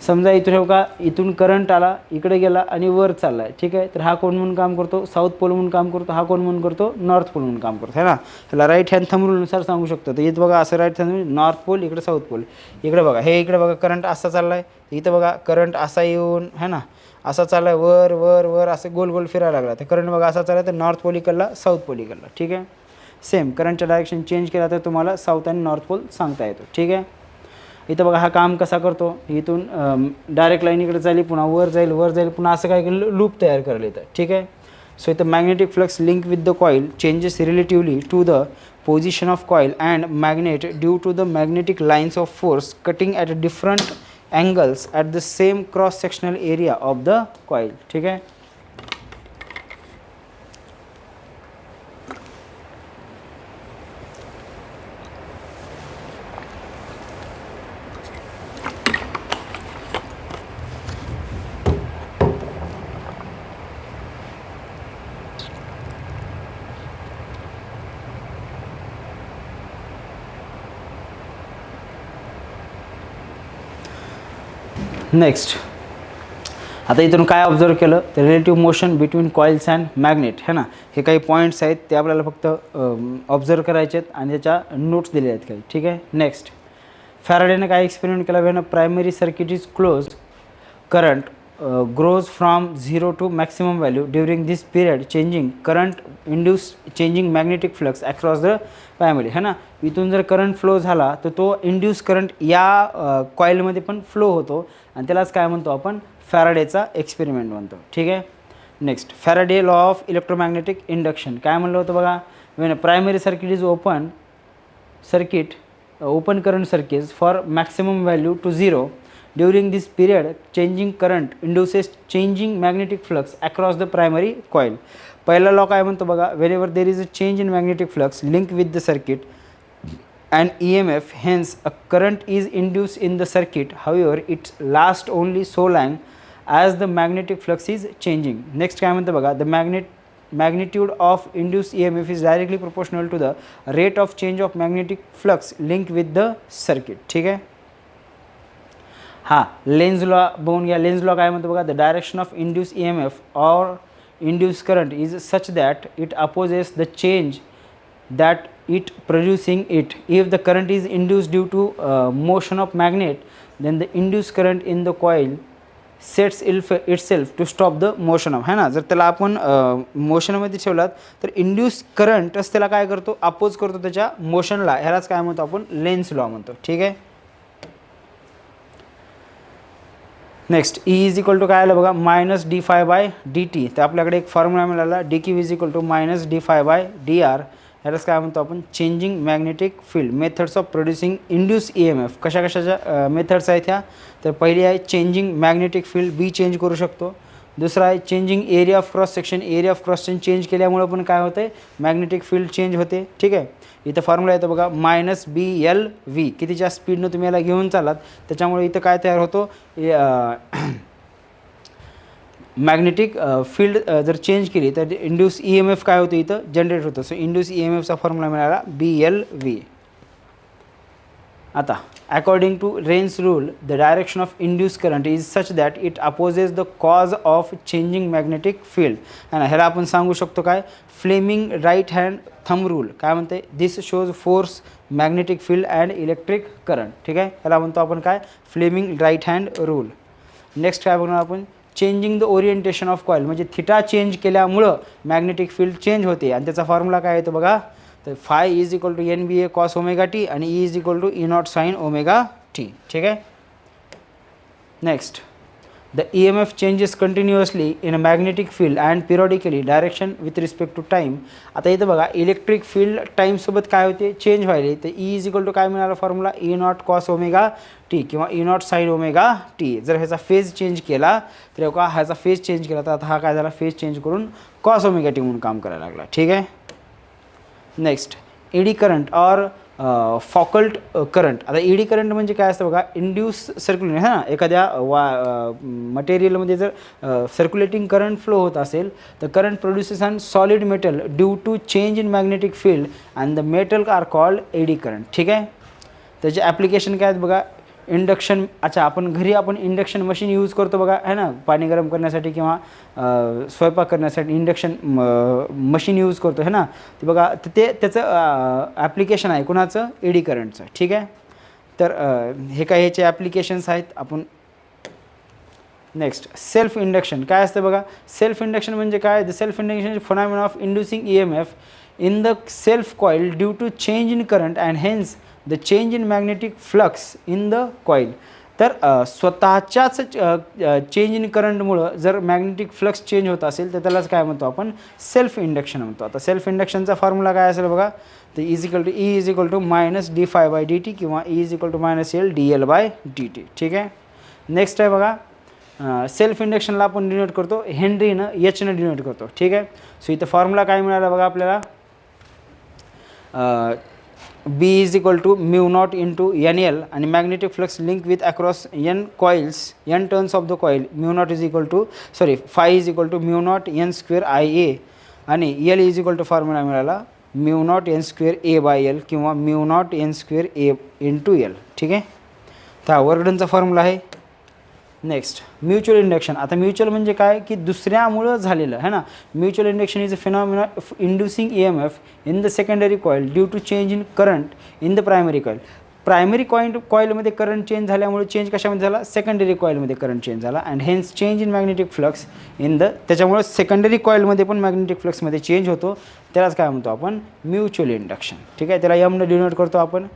समजा इथून हो का, इथून करंट आला, इकडे गेला आणि वर चालला आहे. ठीक आहे. तर हा कोण म्हणून काम करतो, साऊथ पोल म्हणून काम करतो, हा कोण म्हणून करतो, नॉर्थ पोल म्हणून काम करतो, है ना. त्याला राईट हँड थंब रूलनुसार सांगू शकतो. तर इथं बघा असं राईट हँड नॉर्थ पोल, इकडे साऊथ पोल. इकडे बघा, हे इकडे बघा करंट असा चालला आहे, इथं बघा करंट असा येऊन, है ना, असा चालला आहे वर वर वर असं गोल गोल फिरायला लागला. तर करंट बघा असा चालला तर नॉर्थ पोल इकडला, साऊथ पोल इकडला. ठीक आहे. सेम करंटचा डायरेक्शन चेंज केला तर तुम्हाला साऊथ आणि नॉर्थ पोल सांगता येतो. ठीक आहे. इथं बघा हा काम कसा करतो, इथून डायरेक्ट लाईन इकडे जाईल, पुन्हा वर जाईल, पुन्हा असं काय केलं लूप तयार करायला येतं. ठीक आहे. सो इथं magnetic flux link with the coil changes relatively to the position of coil and magnet due to the magnetic lines of force cutting at different angles at the same cross sectional area of the coil. ठीक आहे. नेक्स्ट आता इथून काय ऑब्झर्व केलं तर relative motion between coils and magnet है ना, हे काही पॉईंट्स आहेत ते आपल्याला फक्त ऑब्झर्व करायचे आहेत आणि त्याच्या नोट्स दिलेल्या आहेत काही. ठीक आहे. नेक्स्ट फॅराडेने काय एक्सपेरिमेंट केला, when a primary circuit is close current grows from 0 to maximum value. During this period changing current induce changing magnetic flux across the primary है ना. इथून जर करंट फ्लो झाला तर तो इंड्यूस करंट या कॉईलमध्ये पण फ्लो होतो आणि त्यालाच काय म्हणतो आपण फॅराडेचा एक्सपेरिमेंट म्हणतो. ठीक आहे. Next Faraday law of electromagnetic induction काय म्हणलं होतं बघा, Wien primary circuit is open current circuits for maximum value to 0. During this period changing current induces changing magnetic flux across the primary coil. पहिला लॉ काय म्हणतो बघा, whenever there is a change in magnetic flux linked with the circuit and EMF, hence a current is induced in the circuit. However, it lasts only so long as the magnetic flux is changing. Next काय म्हणतो बघा, the magnitude of induced EMF is directly proportional to the rate of change of magnetic flux linked with the circuit. ठीक आहे. हां लेन्झ लॉ बघून घ्या. लेन्झ लॉ काय म्हणतो बघा, the direction of induce EMF or induce current is such that it opposes the change that it producing it. If the current is induce due to motion of magnet then the induce current in the coil sets itself to stop the motion of है ना. जर त्याला आपण मोशनमध्ये ठेवलात तर इंड्यूस करंटच त्याला काय करतो, अपोज करतो त्याच्या मोशनला. ह्यालाच काय म्हणतो आपण लेन्झ लॉ म्हणतो. ठीक आहे. Next E is equal to काय आलं बघा, मायनस d∅/dt. तर आपल्याकडे एक फॉर्म्युला मिळाला dq is equal to minus d∅/dr. ह्यालाच काय म्हणतो आपण changing magnetic field. Methods of producing induce EMF कशा कशाच्या मेथड्स आहेत ह्या, तर पहिली आहे changing magnetic field, B change करू शकतो. दुसरा आहे changing area of cross section, area of cross section change केल्यामुळे पण काय होते मॅग्नेटिक फील्ड चेंज होते. ठीक आहे. इथं फॉर्म्युला येतो बघा मायनस BLV. कितीच्या स्पीडनं तुम्ही याला घेऊन चालात त्याच्यामुळे इथं काय तयार होतो, मॅग्नेटिक फील्ड जर चेंज केली तर इंड्यूस EMF काय होतं इथं जनरेट होतं. सो इंड्यूस EMFचा फॉर्म्युला मिळाला BLV. आता according to Lenz's rule the direction of induce current is such that it opposes the cause of changing magnetic field. है ना. ह्याला आपण सांगू शकतो काय Fleming right hand thumb rule. काय म्हणते, this shows force magnetic field and electric current. ठीक आहे. ह्याला म्हणतो आपण काय Fleming right hand rule. Next काय बघणार आपण changing the orientation of coil, म्हणजे थिटा चेंज केल्यामुळं मॅग्नेटिक फील्ड चेंज होते आणि त्याचा फॉर्म्युला काय येतो बघा, तर phi is equal to NBA cos ωt आणि E is equal to E0 sin ωt. ठीक आहे. Next the EMF changes continuously in a magnetic field and periodically direction with respect to time. आता इथं बघा इलेक्ट्रिक फील्ड टाईमसोबत काय होते चेंज व्हायले, तर E इज इक्वल टू काय मिळाला फॉर्म्युला E0 cos ωt किंवा E0 sin ωt. जर ह्याचा फेज चेंज केला तर का ह्याचा फेज चेंज केला तर आता हा काय झाला फेज चेंज करून cos ωt म्हणून काम करायला लागला. ठीक आहे. नेक्स्ट एडी करंट और फॉकल्ट करंट. आता एडी करंट म्हणजे काय असतं बघा, इंड्यूस सर्क्युलेशन है ना. एखाद्या मटेरियलमध्ये जर सर्क्युलेटिंग करंट फ्लो होत असेल तर current produces on solid metal due to change in magnetic field and the metal are called eddy current. ठीक आहे. त्याचे ॲप्लिकेशन काय आहेत बघा, इंडक्शन. अच्छा आपण घरी आपण इंडक्शन मशीन यूज करतो बघा है ना, पाणी गरम करण्यासाठी किंवा स्वयंपाक करण्यासाठी इंडक्शन मशीन यूज करतो है ना. ते बघा ते त्याचं ॲप्लिकेशन आहे कुणाचं, एडी करंटचं. ठीक आहे. तर हे काय ह्याचे ॲप्लिकेशन्स आहेत आपण. नेक्स्ट सेल्फ इंडक्शन काय असतं बघा, सेल्फ इंडक्शन म्हणजे काय, the self induction is phenomenon of inducing EMF in the self coil due to change in current and hence the change in magnetic flux in the coil. तर स्वतःच्याच चेंज इन करंटमुळं जर मॅग्नेटिक फ्लक्स चेंज होत असेल तर त्यालाच काय म्हणतो आपण, सेल्फ इंडक्शन म्हणतो. आता सेल्फ इंडक्शनचा फॉर्म्युला काय असेल बघा, तर E is equal to minus d∅dt किंवा E is equal to minus L dL/dt. ठीक आहे. नेक्स्ट आहे बघा, सेल्फ इंडक्शनला आपण डिनोट करतो हेनरीनं, Hनं डिनोट करतो. ठीक आहे. सो इथं फॉर्म्युला काय मिळाला बघा आपल्याला, B is equal to mu not into NL आणि magnetic flux link with across N coils, N turns of the coil, mu not is equal to phi is equal to mu not N² IA आणि L is equal to formula मिळाला म्यू नॉट N² A/L किंवा mu not N² A into L. ठीक आहे. तर हा वर्कडनचा फॉर्म्युला आहे. Next mutual induction. आता म्युच्युअल म्हणजे काय की दुसऱ्यामुळं झालेलं आहे ना. Mutual induction is a phenomena of inducing EMF in the secondary coil due to change in current in the primary coil. Primary कॉईलमध्ये करंट चेंज झाल्यामुळे चेंज कशामध्ये झाला, सेकंडरी कॉईलमध्ये करंट चेंज झाला and hence change in magnetic flux in the, त्याच्यामुळे सेकंडरी कॉईलमध्ये पण मॅग्नेटिक फ्लक्समध्ये चेंज होतो. त्यालाच काय म्हणतो आपण, म्युच्युअल इंडक्शन. ठीक आहे. त्याला एमनं डिनोट करतो आपण.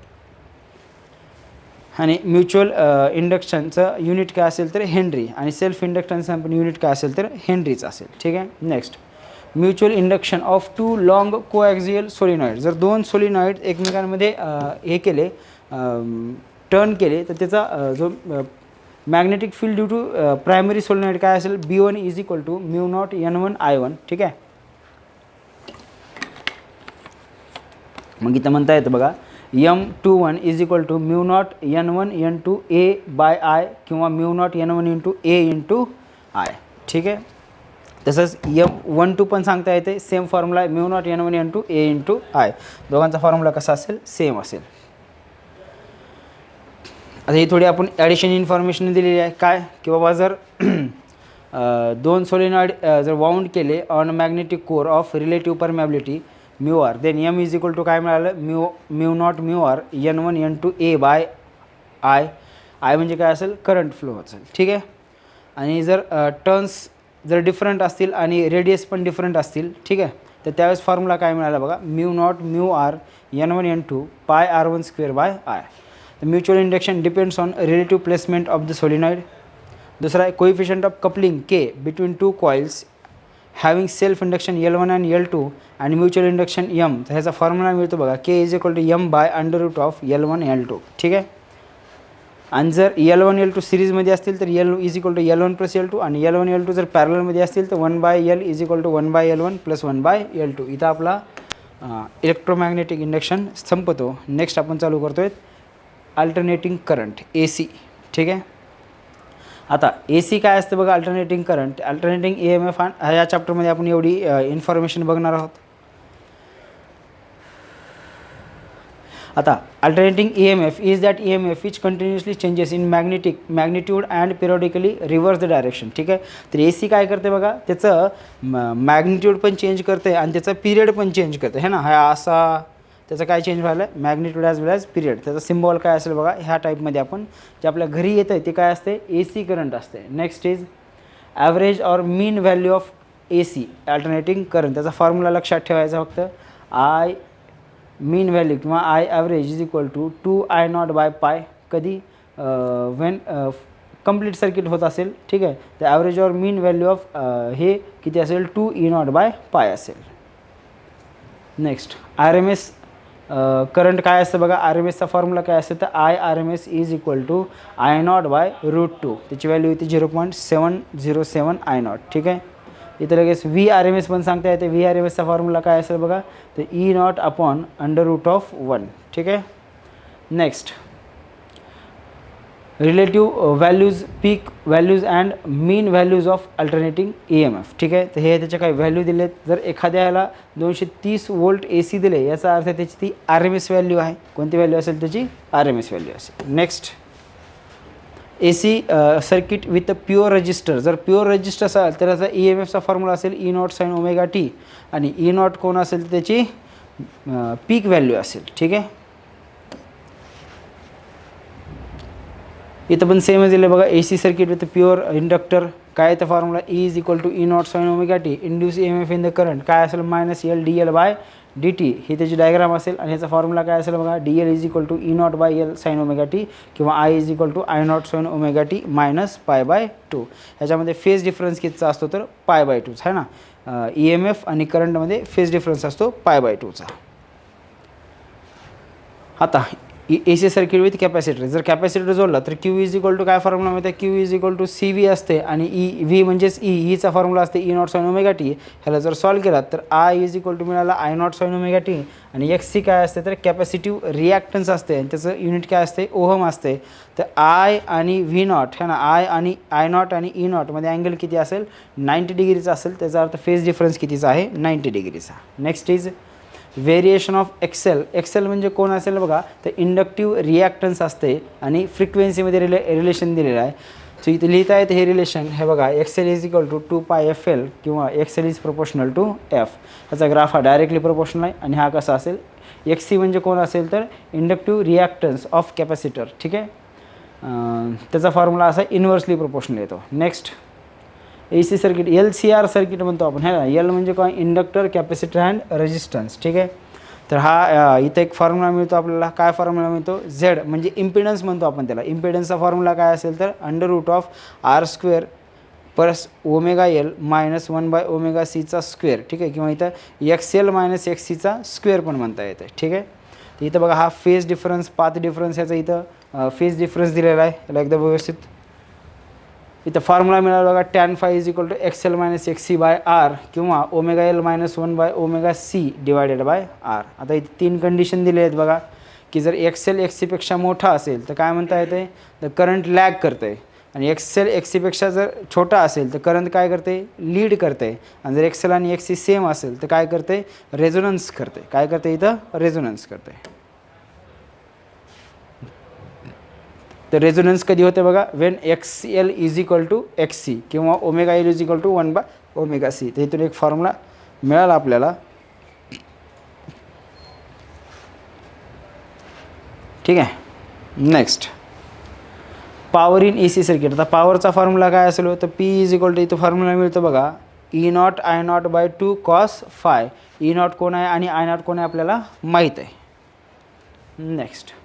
आणि म्युच्युअल इंडक्शनचं युनिट काय असेल तर हेनरी आणि सेल्फ इंडक्शनचं पण युनिट काय असेल तर हेनरीच असेल. ठीक आहे. Next mutual induction of two long coaxial solenoid. जर दोन सोलिनॉइड एकमेकांमध्ये हे केले, टर्न केले, तर त्याचा जो magnetic field due to primary solenoid काय असेल, B1 is equal to mu not N1 I1. ठीक आहे. मग इथं म्हणता येतं बघा M21 is equal to mu not N1 N2 A/I किंवा mu not N1 into A into I. ठीक आहे. तसंच M12 पण सांगता येते, सेम फॉर्म्युला आहे, mu not N1 N2 A into I. दोघांचा फॉर्म्युला कसा असेल, सेम असेल. आता ही थोडी आपण ॲडिशन इन्फॉर्मेशन दिलेली आहे. काय की बाबा जर दोन सोलिनॉइड जर वाउंड केले on magnetic core of relative permeability mu R, then M is equal to काय मिळालं, mu not mu R N1 N2 A/I. I म्हणजे काय असेल, करंट फ्लो असेल. ठीक आहे. आणि जर टर्न्स जर डिफरंट असतील आणि रेडियस पण डिफरंट असतील, ठीक आहे, तर त्यावेळेस फॉर्म्युला काय मिळाला बघा, mu naught mu R N1 N2 पाय R1² The mutual induction depends on relative placement of the solenoid. दूसरा है coefficient of coupling K between two coils having self induction L1 and L2 and mutual induction M. तर ह्याचा फॉर्म्युला मिळतो बघा, K is equal to M by under root of L1 L2. ठीक आहे. आणि जर L1 L2 सिरीजमध्ये असतील तर L is equal to L1 plus L2 आणि L1 L2 जर पॅरललमध्ये असतील तर 1/L is equal to 1/L1 plus 1/L2. इथं आपला इलेक्ट्रोमॅग्नेटिक इंडक्शन संपतो. नेक्स्ट आपण चालू करतोय अल्टरनेटिंग करंट AC. ठीक आहे. आता AC काय असतं बघा, अल्टरनेटिंग करंट, अल्टरनेटिंग EMF ह्या चॅप्टरमध्ये आपण एवढी इन्फॉर्मेशन बघणार आहोत. आता alternating EMF is that EMF which continuously changes in magnitude and periodically reverse the direction. ठीक आहे. तर AC काय करते बघा, त्याचं मॅग्निट्यूड पण चेंज करते आणि त्याचा पिरियड पण चेंज करते, है ना. हा असा त्याचं काय चेंज व्हायला, मॅग्निट्यूड ॲज वेल ॲज पिरियड. त्याचा सिम्बॉल काय असेल बघा, ह्या टाईपमध्ये आपण जे आपल्या घरी येतं आहे ते काय असते, AC करंट असते. Next is average or mean value of AC alternating current. त्याचा फॉर्म्युला लक्षात ठेवायचा फक्त, I मीन व्हॅल्यू किंवा I average is equal to 2I0/π. कधी वेन कंप्लीट सर्किट होत असेल. ठीक आहे. तर average or mean value of हे किती असेल, 2E0/π असेल. नेक्स्ट RMS करंट काय असतं बघा, RMSचा फॉर्म्युला काय असतं तर IRMS is equal to I0/√2. त्याची व्हॅल्यू येते 0.707 I0. ठीक आहे. इथं लगेच VRMS पण सांगता येते. VRMSचा फॉर्म्युला काय असेल बघा, तर E0/√1. ठीक आहे. Next relative values, peak values and mean values of alternating EMF. ठीक आहे. तर हे त्याचे काही व्हॅल्यू दिलेत. जर एखाद्याला 230 वोल्ट AC दिले, याचा अर्थ त्याची ती RMS व्हॅल्यू आहे. कोणती व्हॅल्यू असेल त्याची, RMS व्हॅल्यू असेल. Next AC circuit with a pure register. जर प्युअर रजिस्टर असेल तर त्याचा EMFचा फॉर्म्युला असेल E0 sin ωt आणि E0 कोण असेल तर त्याची पीक व्हॅल्यू असेल. ठीक आहे. इथं पण सेमच दिलं बघा, AC circuit with pure inductor काय तर formula E is equal to E0 sin ωt. Induce EMF in the current काय असेल, -L dL/dt. डी टी ही त्याची डायग्राम असेल आणि ह्याचा फॉर्म्युला काय असेल बघा, D L is equal to E naught by L sine omega T किंवा I is equal to I naught sine omega T minus pi by two. ह्याच्यामध्ये फेज डिफरन्स कितीचा असतो तर पाय बाय टूचा आहे ना. ई एम एफ आणि करंटमध्ये फेज डिफरन्स असतो पाय बाय टूचा. आता A C circuit with capacitor, जर कॅपॅसिटर जोडला तर क्यू इज इक्वल टू काय फॉर्म्युला मिळते, Q is equal to C V असते आणि ई व्ही म्हणजेच ईचा फॉर्म्युला असते E naught sine omega T. ह्याला जर सॉल्व केला तर आय इज इक्वल टू मिळाला I naught sine omega T आणि एक्स सी काय असते तर कॅपॅसिटिव्ह रिॲक्टन्स असते आणि त्याचं युनिट काय असते ओहम असते. तर आय आणि व्ही नॉट है ना, आय नॉट आणि ई नॉटमध्ये अँगल किती असेल 90 डिग्रीचा असेल. त्याचा अर्थ फेज डिफरन्स कितीचा आहे 90 डिग्रीचा. Next is variation of X L. X L म्हणजे कोण असेल बघा, तर इंडक्टिव्ह रिॲक्टन्स असते आणि फ्रिक्वेन्सीमध्ये रिलेशन दिलेलं आहे. सो इथे लिहिता येते हे रिलेशन, हे बघा Excel is equal to 2 pi F L किंवा X L is proportional to F. ह्याचा ग्राफ हा डायरेक्टली प्रोपोर्शनल आहे आणि हा कसा असेल, एक्स सी म्हणजे कोण असेल तर इंडक्टिव्ह रिॲक्टन्स ऑफ कॅपॅसिटर. ठीक आहे, त्याचा फॉर्म्युला असा इन्व्हर्सली प्रोपोर्शनल येतो. Next A C circuit, L C R circuit म्हणतो आपण, है ना. एल म्हणजे काय, इंडक्टर कॅपॅसिटर अँड रेजिस्टन्स. ठीक आहे, तर हा इथं एक फॉर्म्युला मिळतो आपल्याला. काय फॉर्म्युला मिळतो, झेड म्हणजे इम्पिडन्स म्हणतो आपण त्याला. इम्पिडन्सचा फॉर्म्युला काय असेल तर under root of R square plus omega L minus 1 by omega सीचा स्क्वेअर. ठीक आहे, किंवा इथं एक्स एल मायनस एक्स सीचा स्क्वेअर पण म्हणता येते. ठीक आहे, तर इथं बघा हा फेज डिफरन्स पाथ डिफरन्स ह्याचा इथं फेज डिफरन्स दिलेला आहे. याला एकदम व्यवस्थित इथं फॉर्म्युला मिळाला बघा, tan phi is equal to X L minus X C by R किंवा omega L minus 1 by omega C divided by R. आता इथे 3 कंडिशन दिले आहेत बघा, की जर एक्स एल एक्स सीपेक्षा मोठा असेल तर काय म्हणता येते, तर करंट लॅग करते. आणि एक्स एल एक्स सीपेक्षा जर छोटा असेल तर करंट काय करते, लीड करते. आणि जर एक्स एल आणि एक्स सी सेम असेल तर काय करते, रेझोनन्स करते. काय करते इथं, रेझोनन्स करते. तर रेझोनन्स कधी होते बघा, when X L is equal to X C किंवा omega L is equal to 1 by omega C. तर इथून एक फॉर्म्युला मिळाला आपल्याला. ठीक आहे, next power in A C circuit. आता पॉवरचा फॉर्म्युला काय असेल तर पी इज इक्वल टू, इथं फॉर्म्युला मिळतो बघा, E naught I naught by 2 cos phi. E naught कोण आहे आणि आय नॉट कोण आहे आपल्याला माहीत आहे. Next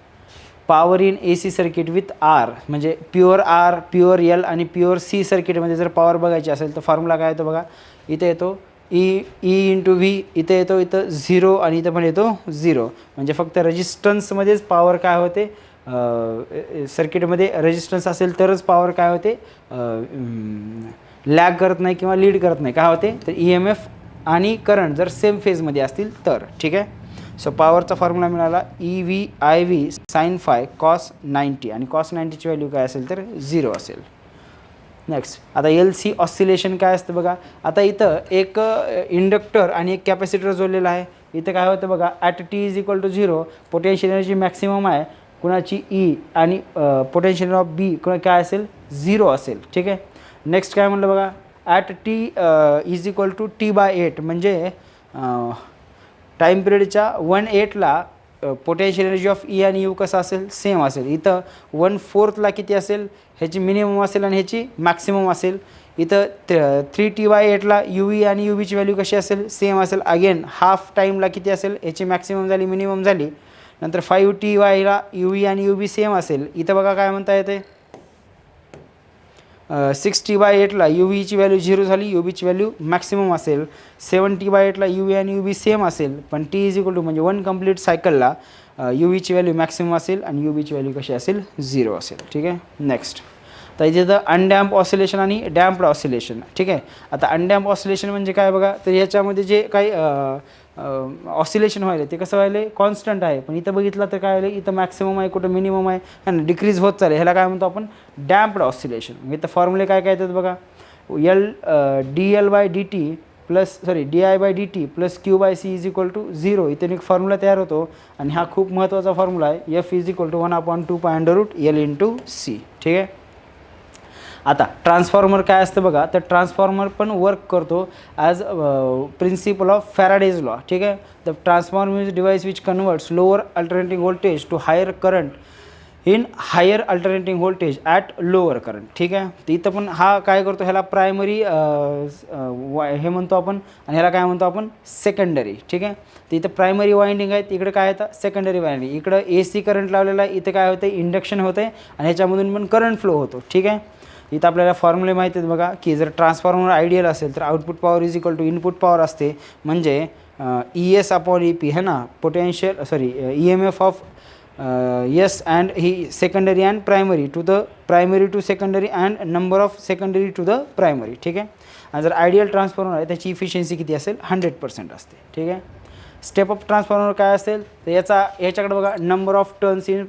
power in A C circuit with R म्हणजे प्युअर आर, प्युअर एल आणि प्युअर सी सर्किटमध्ये जर पॉवर बघायची असेल तर फॉर्म्युला काय येतो बघा, इथे येतो ई इंटू व्ही, इथे येतो इथं 0 आणि इथं पण येतो 0. म्हणजे फक्त रेजिस्टन्समध्येच पॉवर काय होते, सर्किटमध्ये रेजिस्टन्स असेल तरच पॉवर काय होते, लॅग करत नाही किंवा लीड करत नाही. काय होते तर ई एम एफ आणि करंट जर सेम फेजमध्ये असतील तर. ठीक आहे, सो पॉवरचा फॉर्म्युला मिळाला E V I V sine phi cos 90 आणि कॉस 90ची व्हॅल्यू काय असेल तर 0 असेल. नेक्स्ट आता एल सी ऑसिलेशन काय असतं बघा. आता इथं एक इंडक्टर आणि एक कॅपॅसिटर जोडलेला आहे. इथं काय होतं बघा, at T is equal to 0 potential energy maximum आहे कुणाची ई आणि पोटेन्शियल ऑफ बी काय असेल 0 असेल. ठीक आहे, नेक्स्ट काय म्हणलं बघा, at T is equal to T by 8 म्हणजे टाईम पिरियडच्या 1/8ला पोटेन्शियल एनर्जी ऑफ ई आणि यू कसं असेल, सेम असेल. इथं 1/4ला किती असेल, ह्याची मिनिमम असेल आणि ह्याची मॅक्सिमम असेल. इथं 3t/8ला यू ई आणि यू बीची व्हॅल्यू कशी असेल, सेम असेल. अगेन हाफ टाईमला किती असेल, ह्याची मॅक्सिमम झाली मिनिमम झाली. नंतर 5t/ला यू ई आणि यू बी सेम असेल. इथं बघा काय म्हणता येते, 6t/8ला यू व्हीची व्हॅल्यू 0 झाली, यू बीची व्हॅल्यू मॅक्सिमम असेल. 7t/8ला यू व्ही आणि यू बी सेम असेल, पण टी इज इक्वल टू म्हणजे 1 कंप्लीट सायकलला यू व्हीची व्हॅल्यू मॅक्सिमम असेल आणि यू बीची व्हॅल्यू कशी असेल 0 असेल. ठीक आहे, नेक्स्ट तर इथे तर अनडॅम्प ऑसिलेशन आणि डॅम्प्ड ऑसिलेशन. ठीक आहे, आता अनडॅम्प ऑसिलेशन म्हणजे काय बघा, तर याच्यामध्ये जे काही ऑसिलेशन व्हायला ते कसं व्हायला कॉन्स्टंट आहे. पण इथं बघितलं तर काय व्हायला, इथं मॅक्सिमम आहे कुठं मिनिमम आहे आणि डिक्रीज होत चालेल. ह्याला काय म्हणतो आपण, डॅम्प्ड ऑसिलेशन. इथं फॉर्म्युले काय काय येतात बघा, dl/dt plus di/dt plus q/c is equal to 0. इथून एक फॉर्म्युला तयार होतो आणि हा खूप महत्त्वाचा फॉर्म्युला आहे, f is equal to 1/2π√L × c. ठीक आहे, आता ट्रान्सफॉर्मर काय असतं बघा, तर ट्रान्सफॉर्मर पण वर्क करतो as principle of Faraday's law. ठीक आहे, the transformer is device which converts lower alternating voltage to higher current in higher alternating voltage at lower current. ठीक आहे. तर इथं पण हा काय करतो, ह्याला प्रायमरी हे म्हणतो आपण, आणि ह्याला काय म्हणतो आपण, सेकंडरी. ठीक आहे. तर इथं प्रायमरी वाइंडिंग आहे, इकडे काय येतं, सेकंडरी वाइंडिंग. इकडं AC करंट लावलेला आहे, इथं काय होतं, इंडक्शन होतं आहे आणि ह्याच्यामधून पण करंट फ्लो होतो. ठीक आहे. इथं आपल्याला फॉर्म्युले माहिती आहेत बघा, की जर ट्रान्सफॉर्मर आयडियल असेल तर output power is equal to input power असते, म्हणजे ES अपॉन EP है ना, potential EMF of yes and ही secondary and primary to the primary to secondary and number of secondary to the primary. ठीक आहे. आणि जर आयडियल ट्रान्सफॉर्मर आहे त्याची इफिशियन्सी किती असेल, 100% असते. ठीक आहे. स्टेप अप ट्रान्सफॉर्मर काय असेल तर याच्याकडे बघा, number of turns in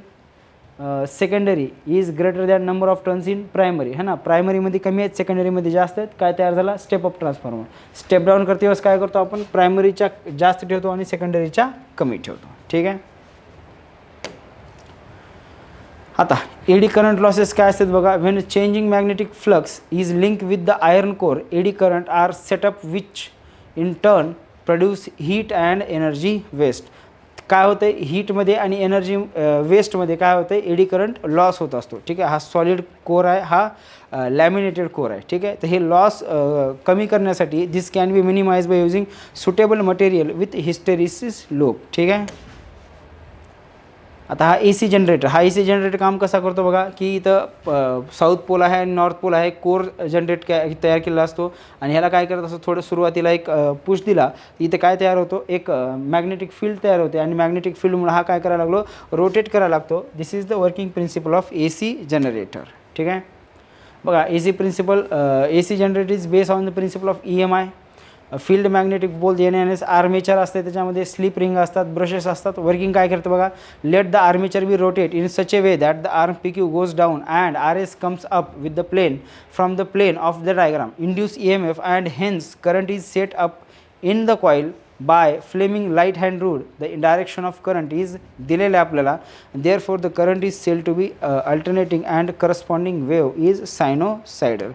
secondary is greater than number of turns in primary है ना. प्रायमरीमध्ये कमी आहेत, सेकंडरीमध्ये जास्त आहेत. काय तयार झाला, step up transformer. Step down करते वेळेस काय करतो आपण, प्रायमरीच्या जास्त ठेवतो आणि सेकंडरीच्या कमी ठेवतो. ठीक आहे. आता एडी करंट लॉसेस काय असतात बघा, when changing magnetic flux is link with the iron core eddy current are set up which in turn produce heat and energy waste. काय होतं आहे, हीटमध्ये आणि एनर्जी वेस्टमध्ये काय होतं आहे, एडी करंट लॉस होत असतो. ठीक आहे. हा सॉलिड कोर आहे, हा लॅमिनेटेड कोर आहे. ठीक आहे. तर हे लॉस कमी करण्यासाठी this can be minimize by using suitable material with hysteresis loop. ठीक आहे. आता हा AC जनरेटर, हा AC जनरेटर काम कसा करतो बघा, की इथं साऊथ पोल आहे आणि नॉर्थ पोल आहे, कोर जनरेट तयार केलेला असतो आणि ह्याला काय करत असतो, थोडं सुरुवातीला एक पुश दिला, इथे काय तयार होतो, एक मॅग्नेटिक फील्ड तयार होते आणि मॅग्नेटिक फील्डमुळे हा काय करायला लागलो, रोटेट करायला लागतो. This is the working principle of AC generator. ठीक आहे. बघा, AC generator is based on the principle of EMI. Field magnetic pole NNS, armature असते, त्याच्यामध्ये स्लिप रिंग असतात, ब्रशेस असतात. वर्किंग काय करतं बघा, let the armature be rotate in such a way that the arm PQ goes down and RS comes up with the plane from the plane of the diagram. Induce EMF and hence current is set up in the coil by Fleming right hand rule. The direction of current इज दिलेलं आहे आपल्याला. Therefore the current is said to be alternating and corresponding wave is sinusoidal.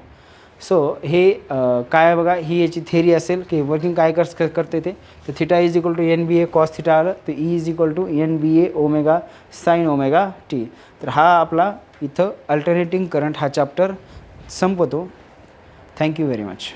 So हे काय आहे बघा, ही याची थेरी असेल की वर्किंग काय करते ते. तर theta is equal to NBA cos theta आलं, तर E is equal to NBA omega sine omega T. तर हा आपला इथं अल्टरनेटिंग करंट हा चॅप्टर संपतो. Thank you very much.